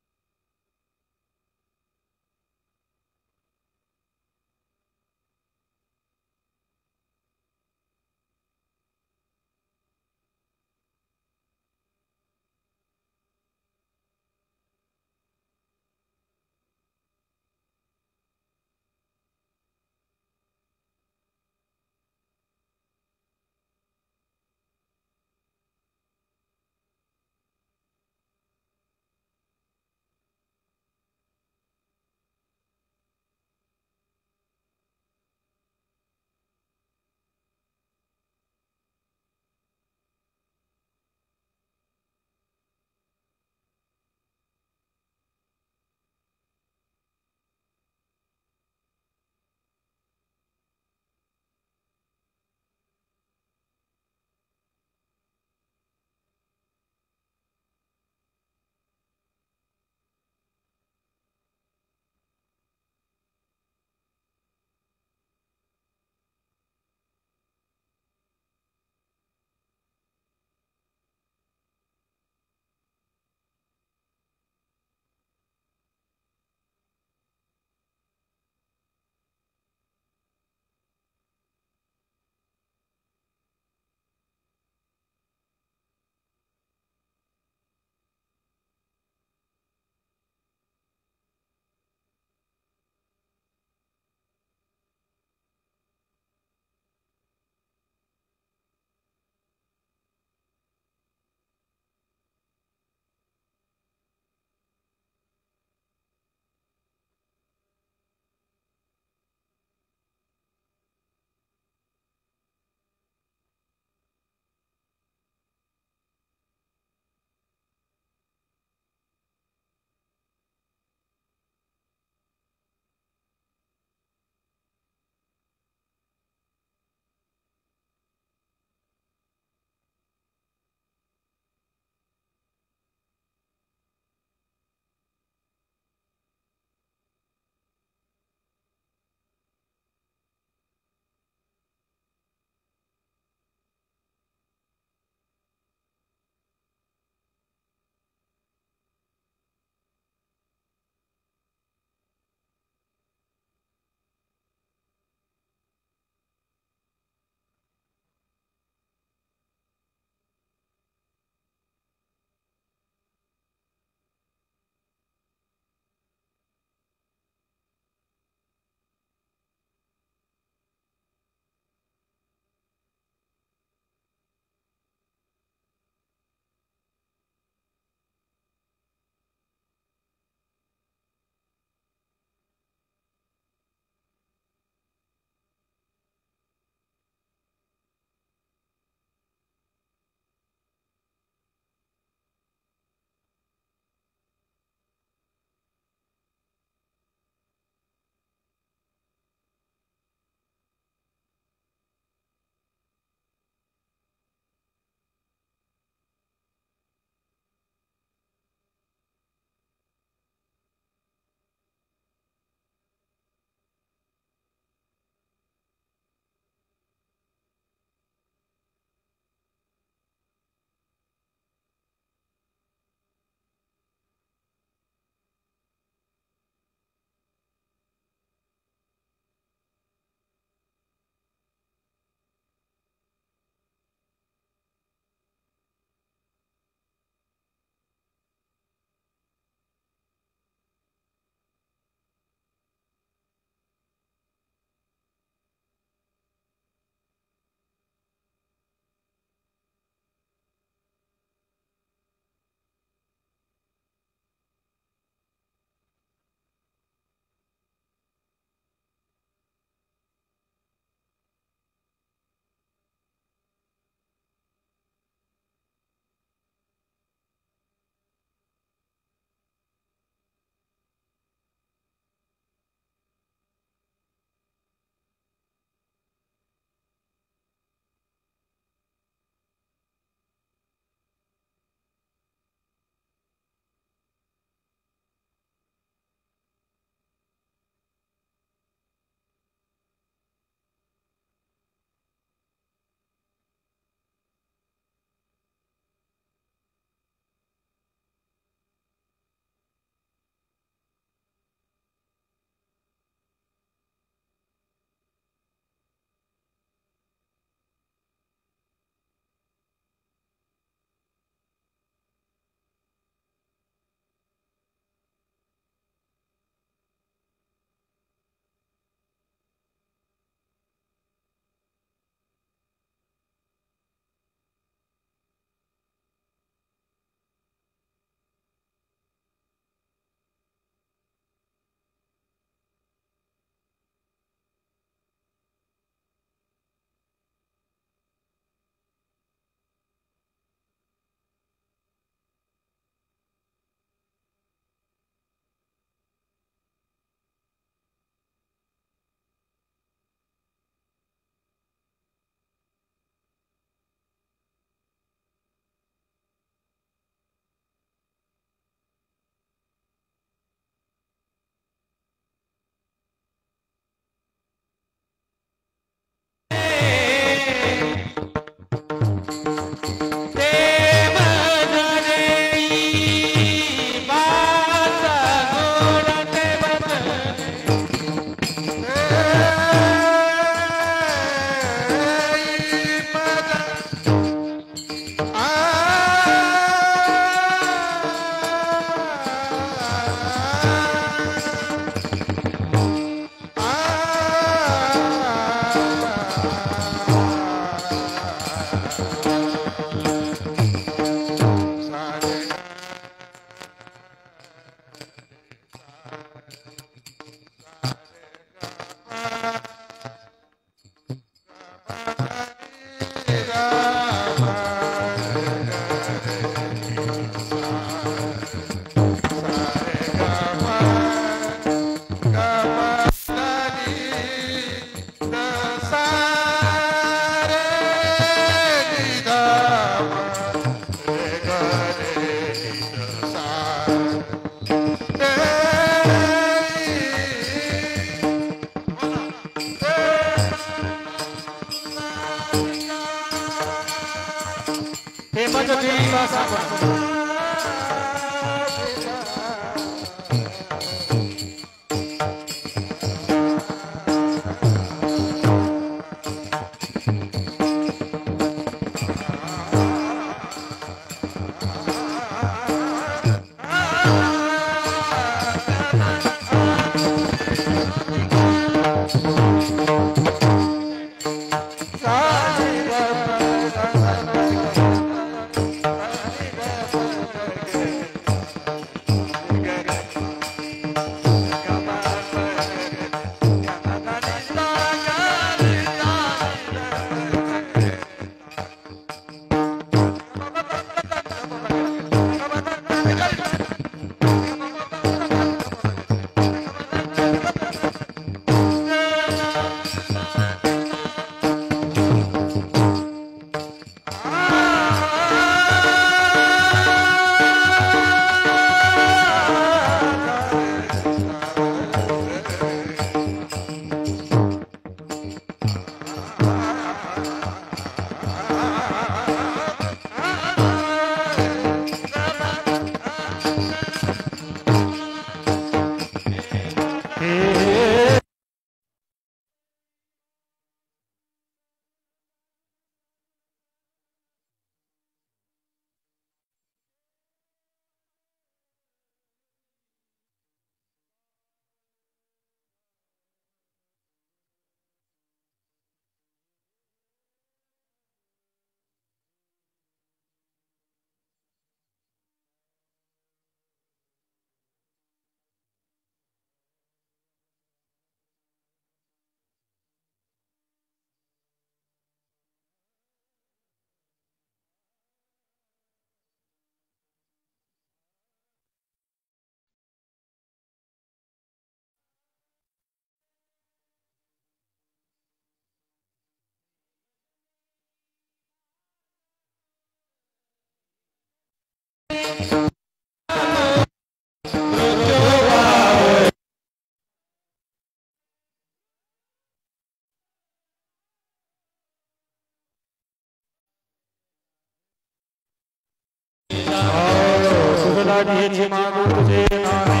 सुखदाची मागू तुझे नामे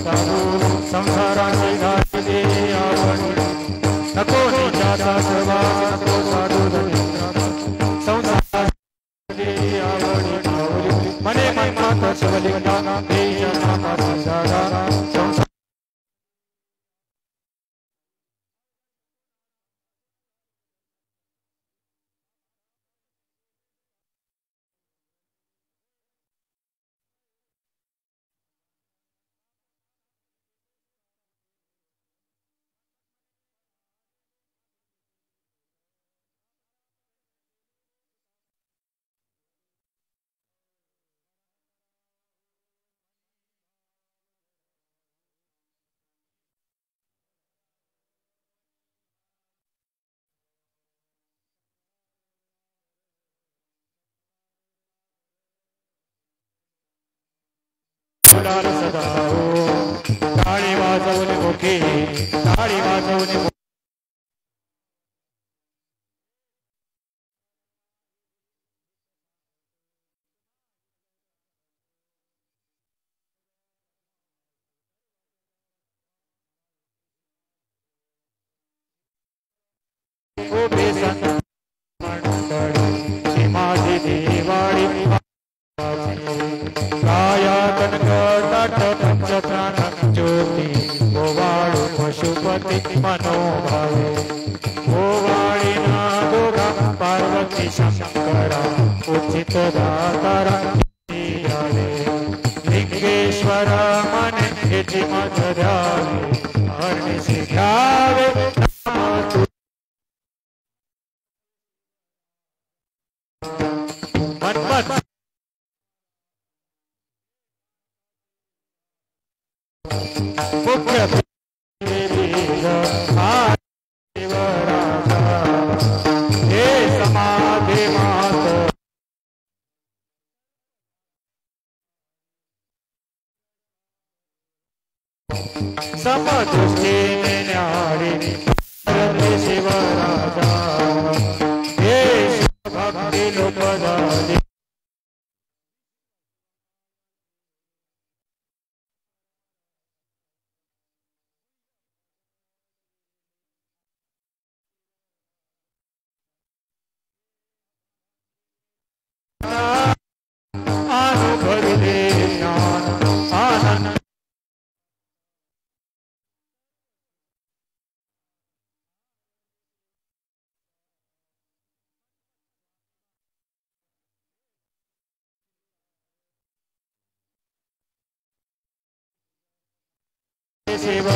साधू संसाराची घाई दे आवडी नको निजाचा सहभाग नको साधू संसाराची आवडी माऊली मने मनात शिवलिंगा देश नामा संसारा संसार सदा टाळी वाजवणे मुखे टाळी वाजवणे उभे मंडळी माझी दिवाळी काया कनक पंचप्राण ज्योती ओवाळू पशुपती मनोभावे ओवाळी ना दोघा पार्वती शंकरा उचित दातारा लिंगेश्वर मने हेची मधुरावे हरणी घ्यावे मनमत मुख्य बीज हा शिवराजा हे समाधी मात समदृष्टीने न्यारी भारत शिवराजा हे शिवभक्ती लोकदादी अनुभवले ज्ञान आनंद सेवा